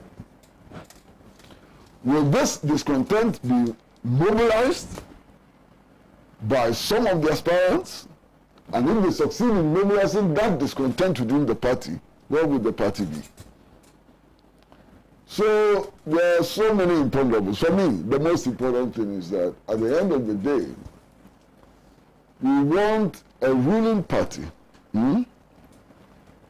Will this discontent be mobilized by some of the aspirants? And if they succeed in mobilizing that discontent within the party, where would the party be? So there are so many imponderables. For me, the most important thing is that at the end of the day, we want a ruling party. We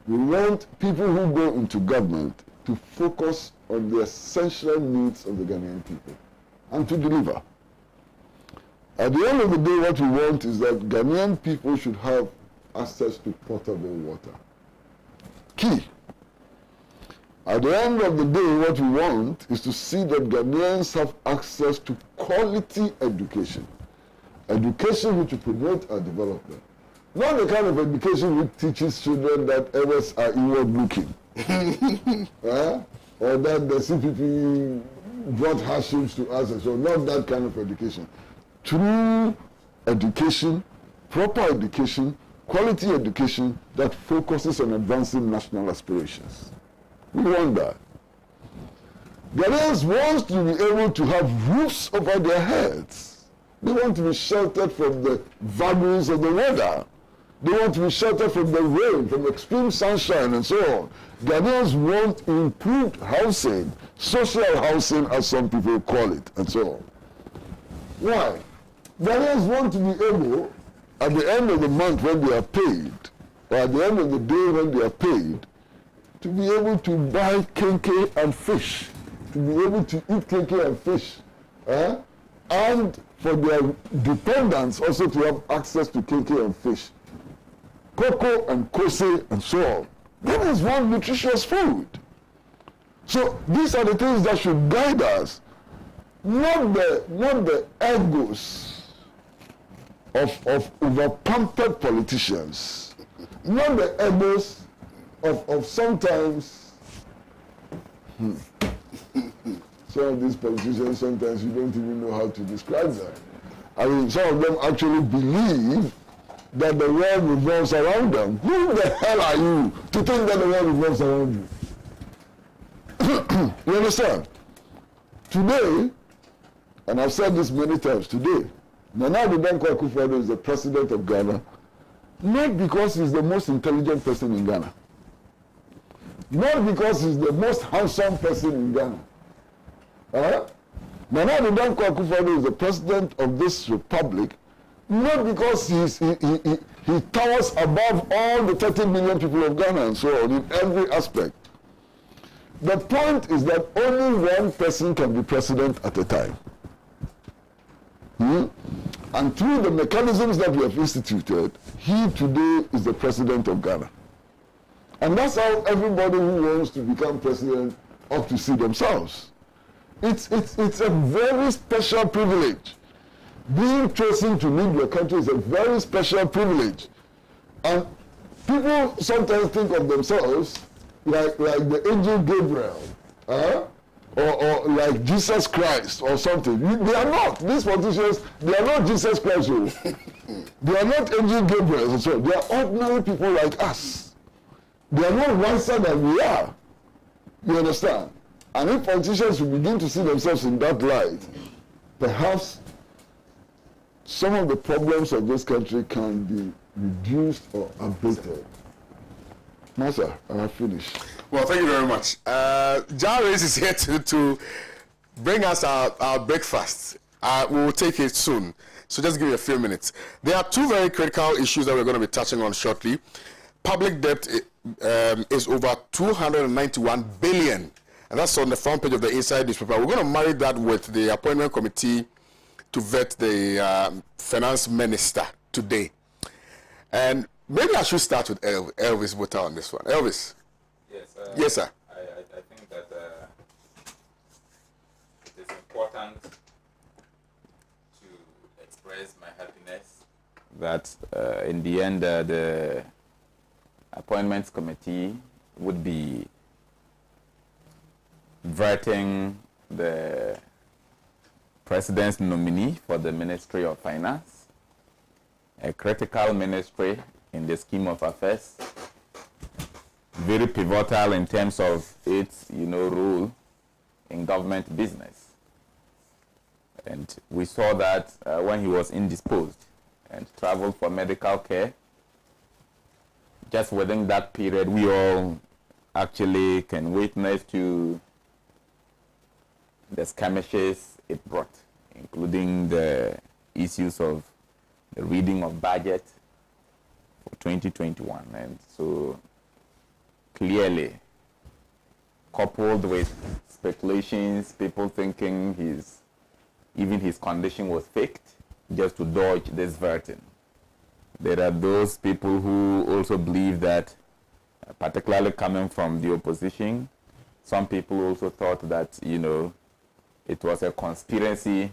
want people who go into government to focus on the essential needs of the Ghanaian people and to deliver. At the end of the day, what we want is that Ghanaian people should have access to potable water. Key. At the end of the day, what we want is to see that Ghanaians have access to quality education. Education which will promote our development. Not the kind of education which teaches children that others are inward-looking. Or that the CPP brought hardships to us and so on. Not that kind of education. True education, proper education, quality education that focuses on advancing national aspirations. We want that. Ghanaians want to be able to have roofs over their heads. They want to be sheltered from the vagaries of the weather. They want to be sheltered from the rain, from extreme sunshine, and so on. Ghanaians want improved housing, social housing, as some people call it, and so on. Why? Ghanaians want to be able, at the end of the month when they are paid, or at the end of the day when they are paid, to be able to buy kenkey and fish, to be able to eat kenkey and fish, and for their dependents also to have access to kenkey and fish, cocoa and kose and so on. That is one nutritious food. So these are the things that should guide us, not the egos of over-pampered politicians, not the egos of sometimes some of these politicians, sometimes you don't even know how to describe them. I mean, some of them actually believe that the world revolves around them. Who the hell are you to think that the world revolves around you? You understand? Today, and I've said this many times, today, Nana Addo Akufo-Addo is the president of Ghana, not because he's the most intelligent person in Ghana, not because he's the most handsome person in Ghana. Nana Addo Akufo-Addo is the president of this republic, not because he towers above all the 30 million people of Ghana and so on in every aspect. The point is that only one person can be president at a time. And through the mechanisms that we have instituted, he today is the president of Ghana. And that's how everybody who wants to become president ought to see themselves. It's a very special privilege. Being chosen to lead your country is a very special privilege. And people sometimes think of themselves like the angel Gabriel, or like Jesus Christ or something. They are not. These politicians, they are not Jesus Christ. They are not angel Gabriel and so on. They are ordinary people like us. They are not wiser than we are. You understand? And if politicians will begin to see themselves in that light, perhaps some of the problems of this country can be reduced or abated. Master, I have finished. Well, thank you very much. Jarvis is here to bring us our breakfast. We will take it soon. So just give me a few minutes. There are two very critical issues that we're going to be touching on shortly. Public debt is over 291 billion. And that's on the front page of the Inside newspaper. We're going to marry that with the appointment committee to vet the finance minister today. And maybe I should start with Elvis Buta on this one. Elvis. Yes, yes, sir. I think that it is important to express my happiness that in the end the appointments committee would be vetting the president's nominee for the Ministry of Finance, a critical ministry in the scheme of affairs, very pivotal in terms of its, role in government business. And we saw that when he was indisposed and traveled for medical care. Just within that period, we all actually can witness to the skirmishes it brought, including the issues of the reading of budget for 2021. And so clearly, coupled with speculations, people thinking even his condition was faked just to dodge this vetting. There are those people who also believe that, particularly coming from the opposition, some people also thought that, it was a conspiracy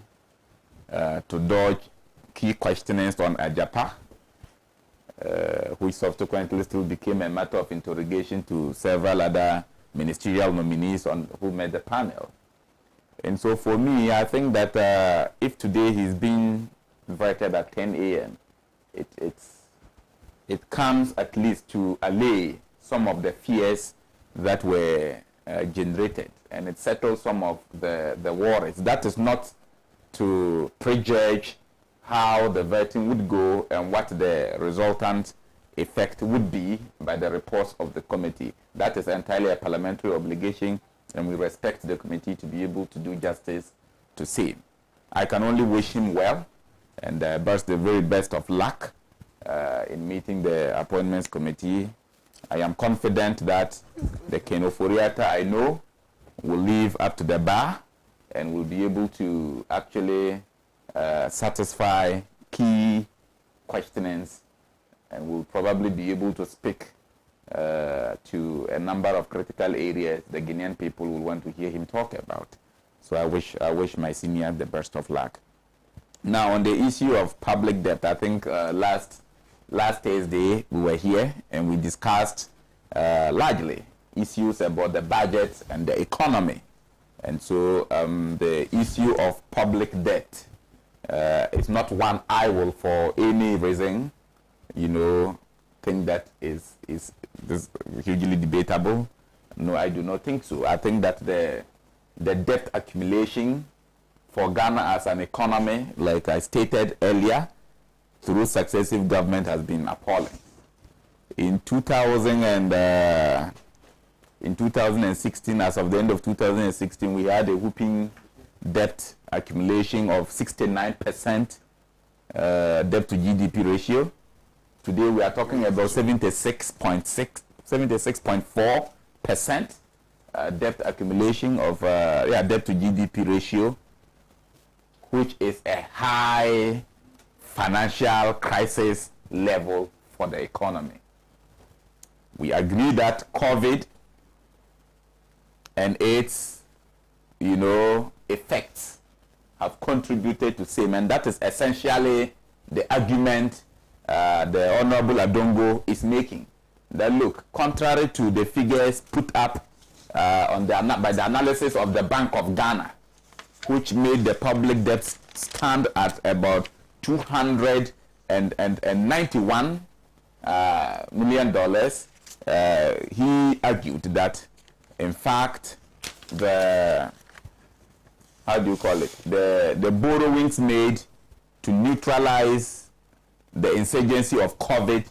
to dodge key questionings on Ajapa, which subsequently still became a matter of interrogation to several other ministerial nominees who made the panel. And so for me, I think that if today he's being invited at 10 a.m., it comes at least to allay some of the fears that were generated, and it settles some of the worries. That is not to prejudge how the vetting would go and what the resultant effect would be by the reports of the committee. That is entirely a parliamentary obligation, and we respect the committee to be able to do justice to same. I can only wish him well, and best the very best of luck in meeting the appointments committee. I am confident that the Ken Oforiatta I know will live up to the bar and will be able to actually satisfy key questionings, and will probably be able to speak to a number of critical areas the Guinean people will want to hear him talk about. So I wish my senior the best of luck. Now, on the issue of public debt, I think last Thursday we were here and we discussed largely issues about the budget and the economy. And so the issue of public debt is not one I will, for any reason, think that is hugely debatable. No, I do not think so. I think that the debt accumulation for Ghana as an economy, like I stated earlier, through successive government has been appalling. In 2016, as of the end of 2016, we had a whooping debt accumulation of 69% debt to GDP ratio. Today we are talking about 76.4% debt accumulation of debt to GDP ratio, which is a high financial crisis level for the economy. We agree that COVID and its, effects have contributed to same, and that is essentially the argument the Honorable Adongo is making. That look, contrary to the figures put up by the analysis of the Bank of Ghana, which made the public debt stand at about $291 million, he argued that, in fact, the borrowings made to neutralize the insurgency of COVID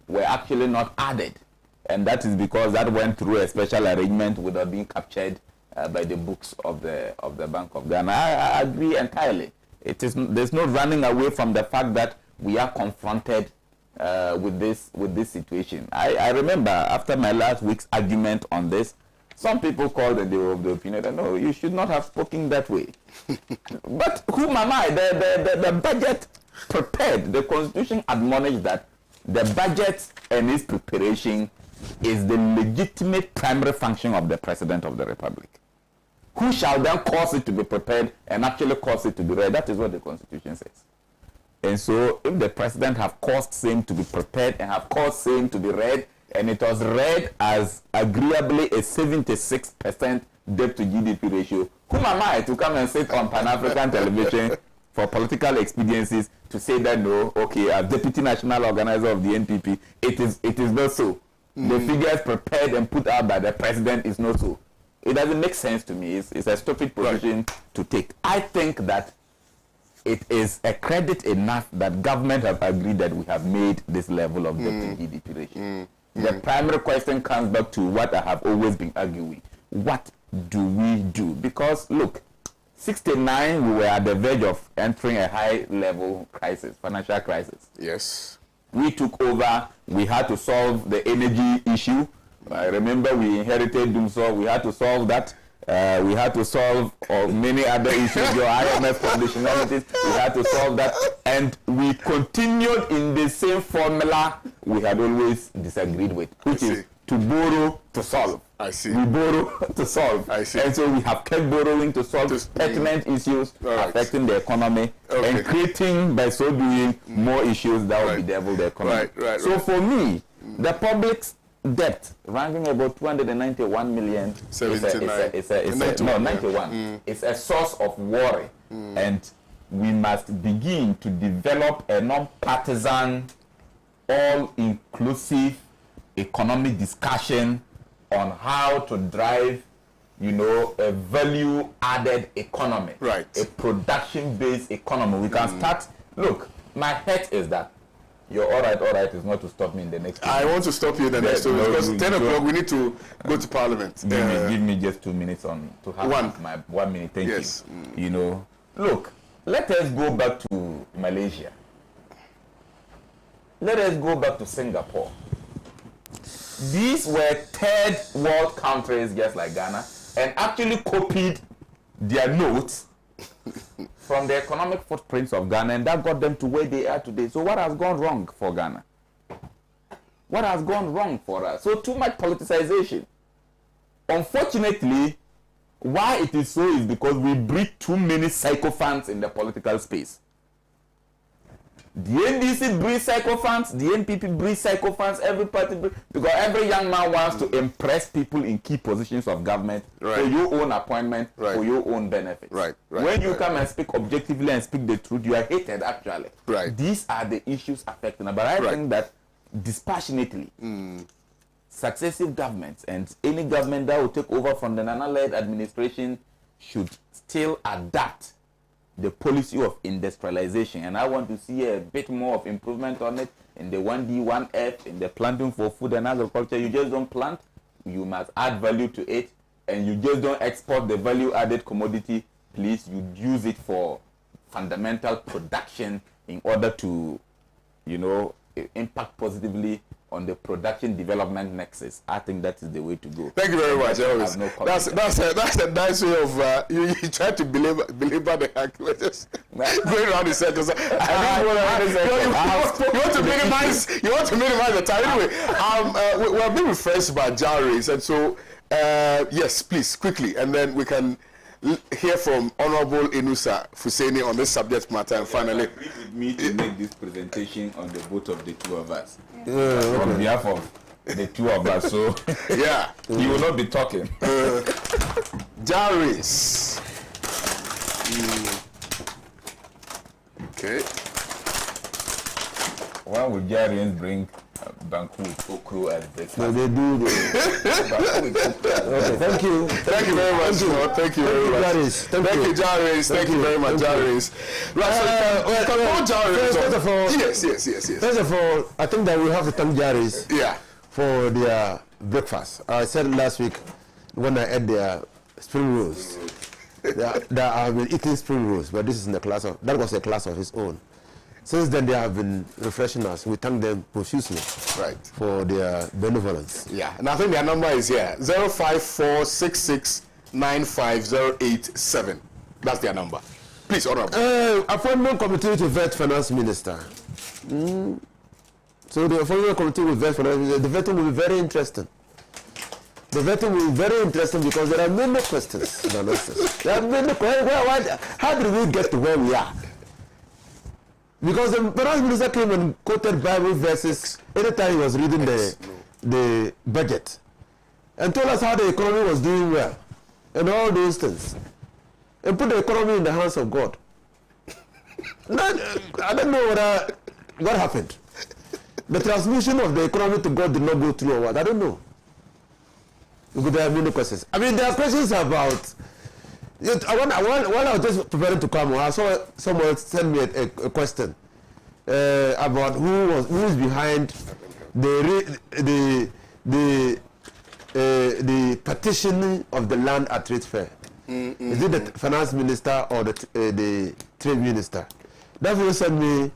were actually not added, and that is because that went through a special arrangement without being captured by the books of the Bank of Ghana. I agree entirely. There's no running away from the fact that we are confronted with this situation. I remember after my last week's argument on this, some people called and they were of the opinion that no, you should not have spoken that way. But whom am I? The budget prepared, the Constitution admonished that the budget and its preparation is the legitimate primary function of the President of the Republic, who shall then cause it to be prepared and actually cause it to be read. That is what the Constitution says. And so if the President have caused same to be prepared and have caused same to be read, and it was read as agreeably a 76% debt to GDP ratio, whom am I to come and sit on Pan-African television for political expediencies to say that no, okay, as Deputy National Organizer of the NPP, it is not so. The figures prepared and put out by the President is not so. It doesn't make sense to me. It's a stupid position to take. I think that it is a credit enough that government have agreed that we have made this level of debt to GDP ratio. The primary question comes back to what I have always been arguing. What do we do? Because look, 69, we were at the verge of entering a high-level crisis, financial crisis. Yes. We took over. We had to solve the energy issue. I remember we inherited Doomsaw. We had to solve that. We had to solve many other issues, your IMF conditionalities. We had to solve that. And we continued in the same formula we had always disagreed with, which is to borrow to solve. I see. We borrow to solve. I see. And so we have kept borrowing to solve pertinent issues affecting the economy and creating, by so doing, more issues that will bedevil the economy. So for me, the public's debt ranking about 291 million 79. is a source of worry, and we must begin to develop a non-partisan, all-inclusive economic discussion on how to drive, a value-added economy, right? A production-based economy. We can start. Look, my bet is that Your all right is not to stop me in the next 2 minutes. I want to stop you in the next 2 minutes because 10 o'clock we need to go to Parliament. Give me just 2 minutes to have my 1 minute. Thank you. You know, look, let us go back to Malaysia. Let us go back to Singapore. These were third world countries just like Ghana and actually copied their notes from the economic footprints of Ghana, and that got them to where they are today. So what has gone wrong for Ghana? What has gone wrong for us? So too much politicization. Unfortunately, why it is so is because we breed too many sycophants in the political space. The NDC breeds sycophants, the NPP breeds sycophants, every party breeds, because every young man wants to impress people in key positions of government for your own appointment, for your own benefits. When you come and speak objectively and speak the truth, you are hated actually. These are the issues affecting us. But I think that dispassionately, successive governments and any government that will take over from the Nana-led administration should still adapt the policy of industrialization, and I want to see a bit more of improvement on it in the 1D, 1F, in the planting for food and agriculture. You just don't plant, you must add value to it, and you just don't export the value-added commodity. Please, you use it for fundamental production in order to, you know, impact positively on the production development nexus. I think that is the way to go. Thank you very much. That's a nice way of you try to belabor the argument, going around the circles. You want to minimize the time. Anyway, we're being refreshed by Jaris, and so yes, please quickly, and then we can hear from Honorable Inusa Fuseni on this subject matter, and finally agree with me to make this presentation on the both of the two of us. On behalf of the two of us, so yeah, you will not be talking. Jaris. Okay. Why would Jarians bring Banku Okro as breakfast? No, they do. Okay, thank you. Thank you very much. Thank you very much. Thank you, Jaris. Thank you very much, Jaris. First of all, yes. First of all, I think that we have to thank Jaris. Yeah. For their breakfast. I said last week when I ate their spring rolls that I have been eating spring rolls, but this is in the class of that was a class of its own. Since then, they have been refreshing us. We thank them profusely for their benevolence. Yeah, and I think their number is here, 05466950887. That's their number. Please, Honorable. Appointment committee to vet finance minister. So the appointment committee will vet finance minister. The vetting will be very interesting. The vetting will be very interesting because there are many questions. There are many questions. How did we get to where we are? Because the finance minister came and quoted Bible verses anytime he was reading the budget and told us how the economy was doing well and all those things and put the economy in the hands of God. I don't know what happened. The transmission of the economy to God did not go through or what. I don't know. There are many questions. I mean, there are questions about. While I was just preparing to come, I saw someone send me a question about who is behind the partitioning of the land at trade fair. Is it the finance minister or the trade minister? That will send me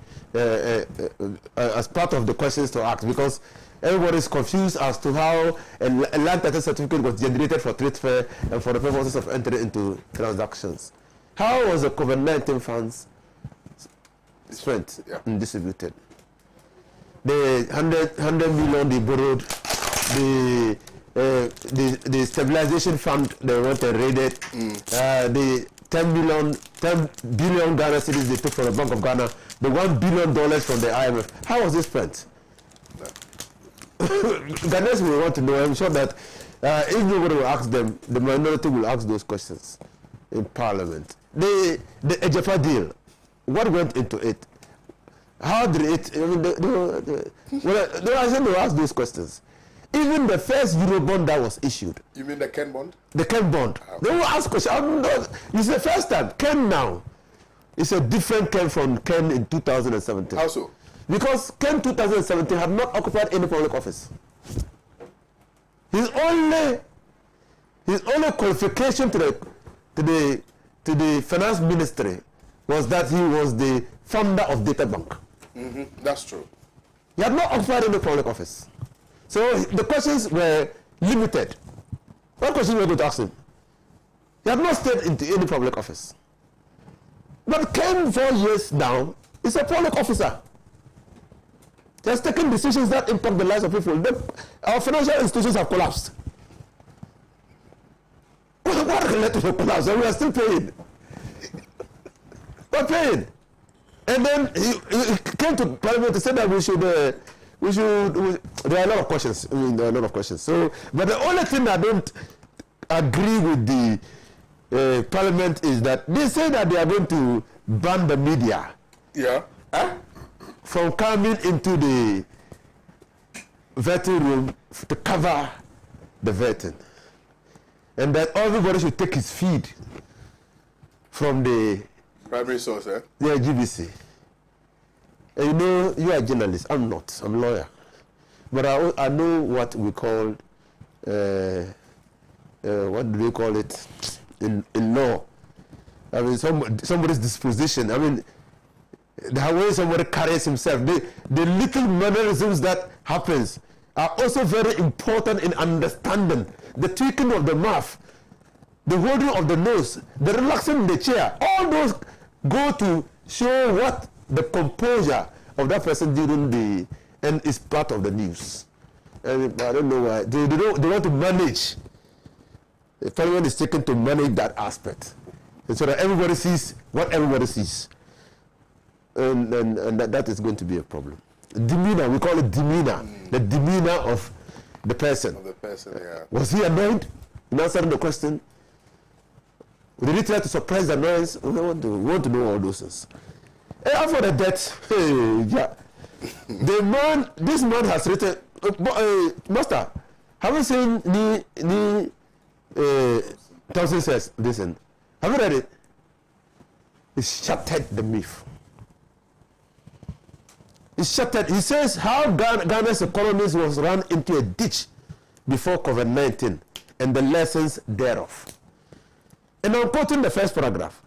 as part of the questions to ask, because everybody is confused as to how a land title certificate was generated for trade fair and for the purposes of entering into transactions. How was the COVID-19 funds spent and distributed? The 100 million they borrowed, the stabilization fund they went and raided, the 10 billion Ghana cedis they took from the Bank of Ghana, the $1 billion from the IMF. How was this spent? Ghanaians will want to know. I'm sure that if nobody will ask them, the minority will ask those questions in Parliament. The Ejefa deal, what went into it? How did it? I mean, I said to ask those questions. Even the first Eurobond that was issued. You mean the Ken bond? The Ken bond. Okay. They will ask questions. It's the first time. Ken now. It's a different Ken from Ken in 2017. How so? Because Ken 2017 had not occupied any public office. His only qualification to the finance ministry was that he was the founder of Data Bank. That's true. He had not occupied any public office. So the questions were limited. What question were you going to ask him? He had not stayed into any public office. But Ken 4 years now is a public officer. He has taken decisions that impact the lives of people. Our financial institutions have collapsed. What led to the collapse? And we are still paying. We're paying. And then he came to Parliament to say that we should. There are a lot of questions. I mean, there are a lot of questions. So, but the only thing I don't agree with the Parliament is that they say that they are going to ban the media. Yeah. From coming into the vetting room to cover the vetting. And that everybody should take his feed from the primary source, eh? Yeah, GBC. And you know, you are a journalist. I'm not. I'm a lawyer. But I know what we call, what do they call it in law? I mean, somebody's disposition. I mean, the way somebody carries himself, the little mannerisms that happens are also very important in understanding the tweaking of the mouth, the holding of the nose, the relaxing in the chair. All those go to show what the composure of that person during and is part of the news. And I don't know why they want to manage. The Parliament is taken to manage that aspect, and so that everybody sees what everybody sees. And that is going to be a problem. Demeanor, we call it demeanor. The demeanor of the person. Of the person, yeah. Was he annoyed in answering the question? Did he try to suppress the noise? We want to know all those things. And after the death, yeah. This man has written, Master, haven't seen Thompson says, listen, have you read it? He shattered the myth. He says how Ghana's economy was run into a ditch before COVID-19 and the lessons thereof. And I'm quoting the first paragraph.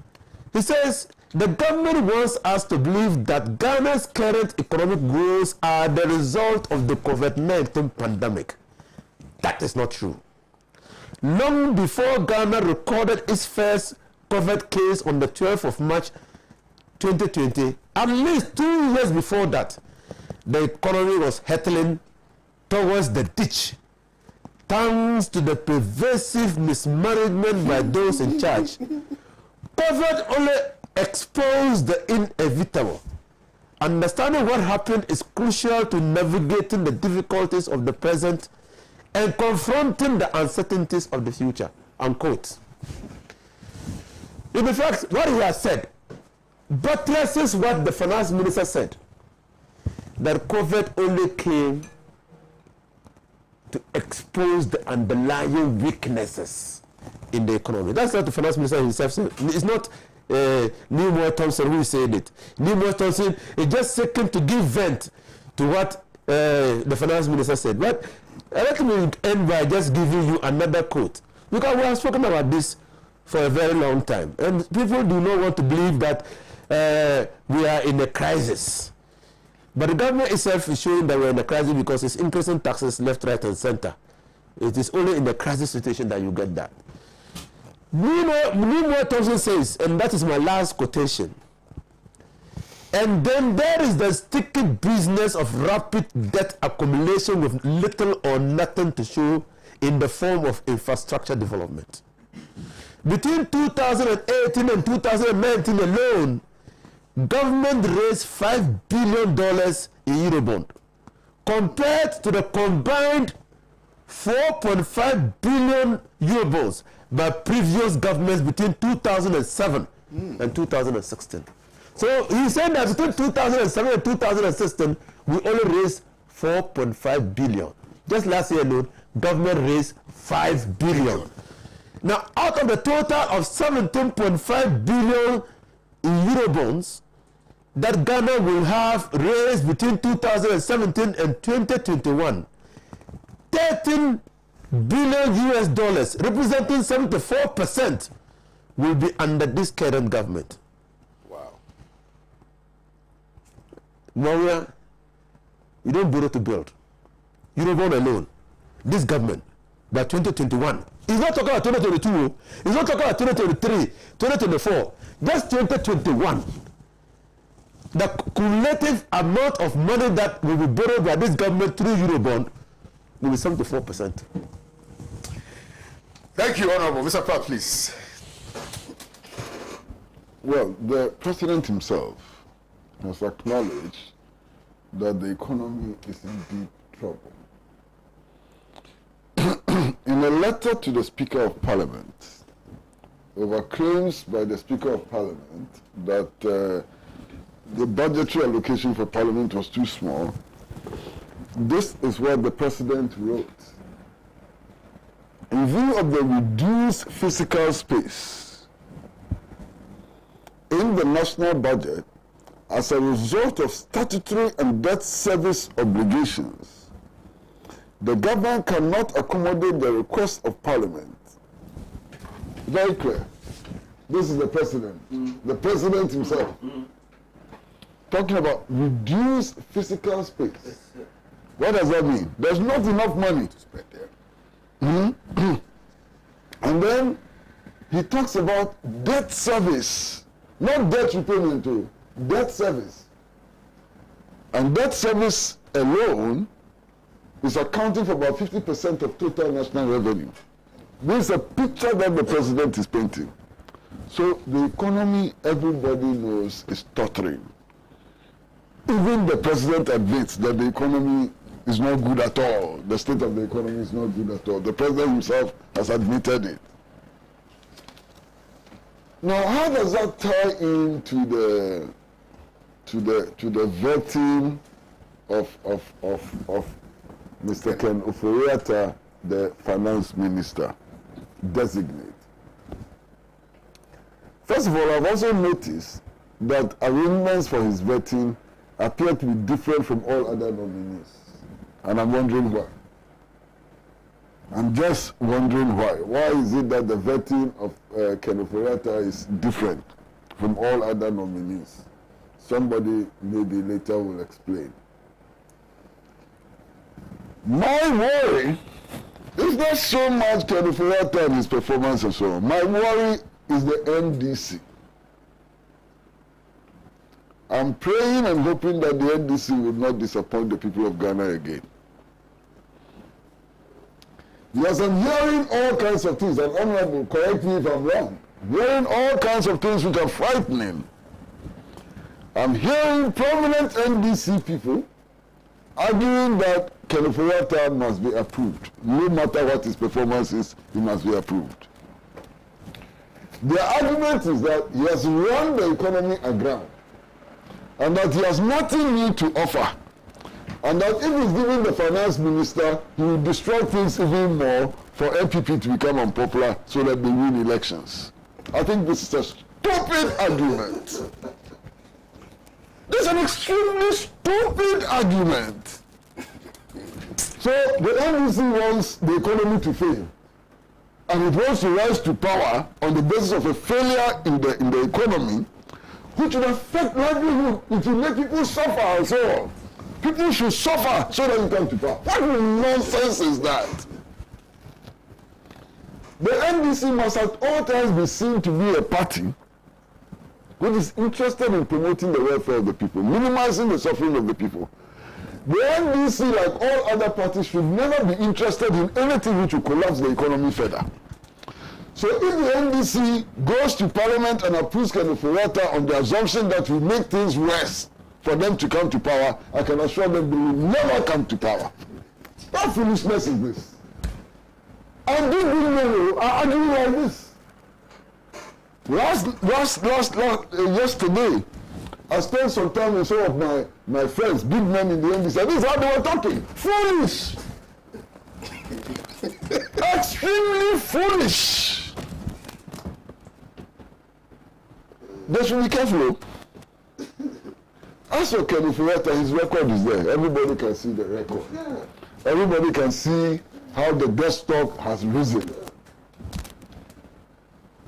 He says, the government wants us to believe that Ghana's current economic growth are the result of the COVID-19 pandemic. That is not true. Long before Ghana recorded its first COVID case on the 12th of March 2020, at least 2 years before that, the economy was hurtling towards the ditch, thanks to the pervasive mismanagement by those in charge. COVID only exposed the inevitable. Understanding what happened is crucial to navigating the difficulties of the present and confronting the uncertainties of the future. Unquote. In fact, what he has said buttresses what the finance minister said, that COVID only came to expose the underlying weaknesses in the economy. That's what the finance minister himself said. It's not Neil Thompson who said it. Neil Thompson is just seeking to give vent to what the finance minister said. But let me end by just giving you another quote, because we have spoken about this for a very long time, and people do not want to believe that we are in a crisis. But the government itself is showing that we're in a crisis because it's increasing taxes left, right, and center. It is only in the crisis situation that you get that. Neil Thompson says, and that is my last quotation, and then there is the sticky business of rapid debt accumulation with little or nothing to show in the form of infrastructure development. Between 2018 and 2019 alone, government raised $5 billion in Eurobond, compared to the combined 4.5 billion Eurobonds by previous governments between 2007 and 2016. So he said that between 2007 and 2016, we only raised 4.5 billion. Just last year alone, government raised 5 billion. Now, out of the total of 17.5 billion in Eurobonds, that Ghana will have raised between 2017 and 2021 $13 billion US dollars, representing 74%, will be under this current government. Wow. Maria, you don't borrow to build. You don't borrow alone. This government, by 2021, he's not talking about 2022, he's not talking about 2023, 2024, just 2021. The cumulative amount of money that will be borrowed by this government through Eurobond will be 74%. Thank you, Honorable. Mr. Pratt, please. Well, the president himself has acknowledged that the economy is in deep trouble. In a letter to the Speaker of Parliament, over claims by the Speaker of Parliament that the budgetary allocation for Parliament was too small, this is what the President wrote. In view of the reduced physical space in the national budget as a result of statutory and debt service obligations, the government cannot accommodate the request of Parliament. Very clear. This is the President. The President himself. Talking about reduced physical space. What does that mean? There's not enough money to spend there. And then he talks about debt service, not debt repayment, debt service. And debt service alone is accounting for about 50% of total national revenue. This is a picture that the president is painting. So the economy, everybody knows, is tottering. Even the president admits that the economy is not good at all. The state of the economy is not good at all. The president himself has admitted it. Now, how does that tie into the vetting of Mr. Ken Ofori-Atta, the finance minister designate? First of all, I've also noticed that arrangements for his vetting appear to be different from all other nominees. And I'm wondering why. I'm just wondering why. Why is it that the vetting of Ken Ofori-Atta is different from all other nominees? Somebody maybe later will explain. My worry is not so much Ken Ofori-Atta and his performance and so on. My worry is the NDC. I'm praying and hoping that the NDC will not disappoint the people of Ghana again. Yes, I'm hearing all kinds of things, and Honorable, correct me if I'm wrong. Hearing all kinds of things which are frightening. I'm hearing prominent NDC people arguing that Ken Ofori-Atta must be approved. No matter what his performance is, he must be approved. Their argument is that he has run the economy aground, and that he has nothing new to offer, and that if he's given the finance minister, he will destroy things even more for MPP to become unpopular so that they win elections. I think this is a stupid argument. This is an extremely stupid argument. So the NDC wants the economy to fail, and it wants to rise to power on the basis of a failure in the economy, which will affect livelihood, which will make people suffer and so on. People should suffer so that you come to power. What nonsense is that? The NDC must at all times be seen to be a party which is interested in promoting the welfare of the people, minimizing the suffering of the people. The NDC, like all other parties, should never be interested in anything which will collapse the economy further. So if the NDC goes to Parliament and approves Ken Ofori-Atta on the assumption that will make things worse for them to come to power, I can assure them they will never come to power. What foolishness is this? And these people are arguing like this. Yesterday, I spent some time with some of my friends, big men in the NDC, and this is how they were talking. Foolish! Extremely foolish! They should be careful. As for Kenny Fureta, his record is there. Everybody can see the record. Everybody can see how the debt stock has risen.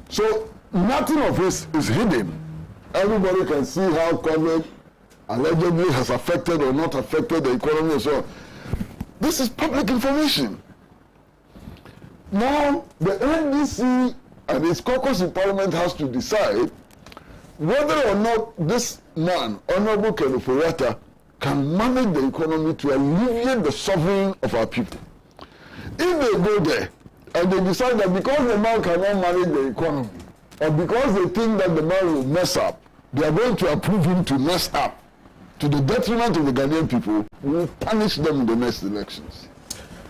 So nothing of this is hidden. Everybody can see how COVID allegedly has affected or not affected the economy and so on. This is public information. Now, the NDC and its caucus in Parliament has to decide whether or not this man, Honorable Kenny Fureta, can manage the economy to alleviate the suffering of our people. If they go there and they decide that because the man cannot manage the economy, or because they think that the man will mess up, they are going to approve him to mess up to the detriment of the Ghanaian people, we will punish them in the next elections.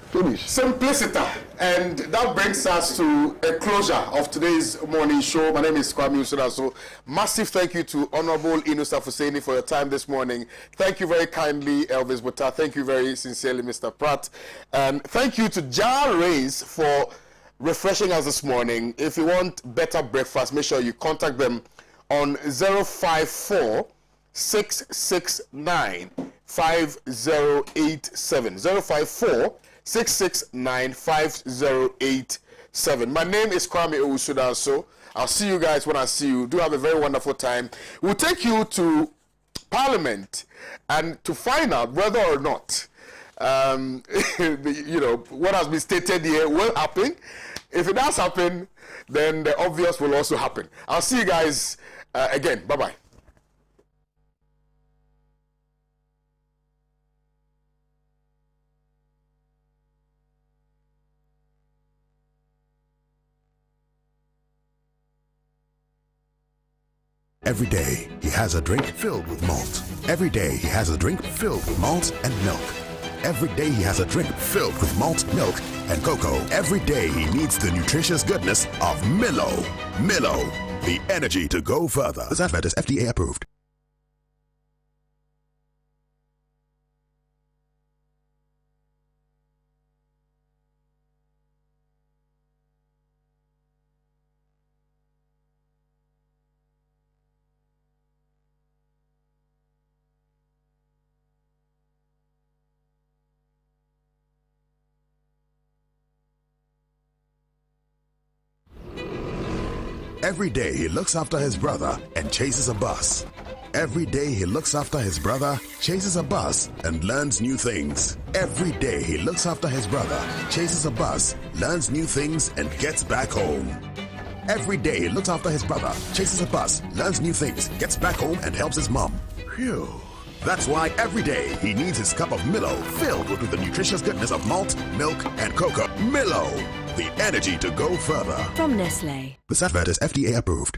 Finish. Simplicity. And that brings us to a closure of today's morning show. My name is Kwame Usuda. So massive thank you to Honorable Inusa Fuseni for your time this morning. Thank you very kindly, Elvis Buta. Thank you very sincerely, Mr. Pratt. And thank you to Jar Rays for refreshing us this morning. If you want better breakfast, make sure you contact them on 054 669 5087. 054 669 5087. My name is Kwame Owusuda. So I'll see you guys when I see you. Do have a very wonderful time. We'll take you to Parliament and to find out whether or not you know, what has been stated here will happen. If it does happen, then the obvious will also happen. I'll see you guys again. Bye-bye. Every day, he has a drink filled with malt. Every day, he has a drink filled with malt and milk. Every day, he has a drink filled with malt, milk, and cocoa. Every day, he needs the nutritious goodness of Milo. Milo, the energy to go further. This advert is FDA approved. Every day he looks after his brother and chases a bus. Every day he looks after his brother, chases a bus, and learns new things. Every day he looks after his brother, chases a bus, learns new things, and gets back home. Every day he looks after his brother, chases a bus, learns new things, gets back home, and helps his mom. Phew. That's why every day he needs his cup of Milo filled with the nutritious goodness of malt, milk, and cocoa. Milo, the energy to go further. From Nestle. This advert is FDA approved.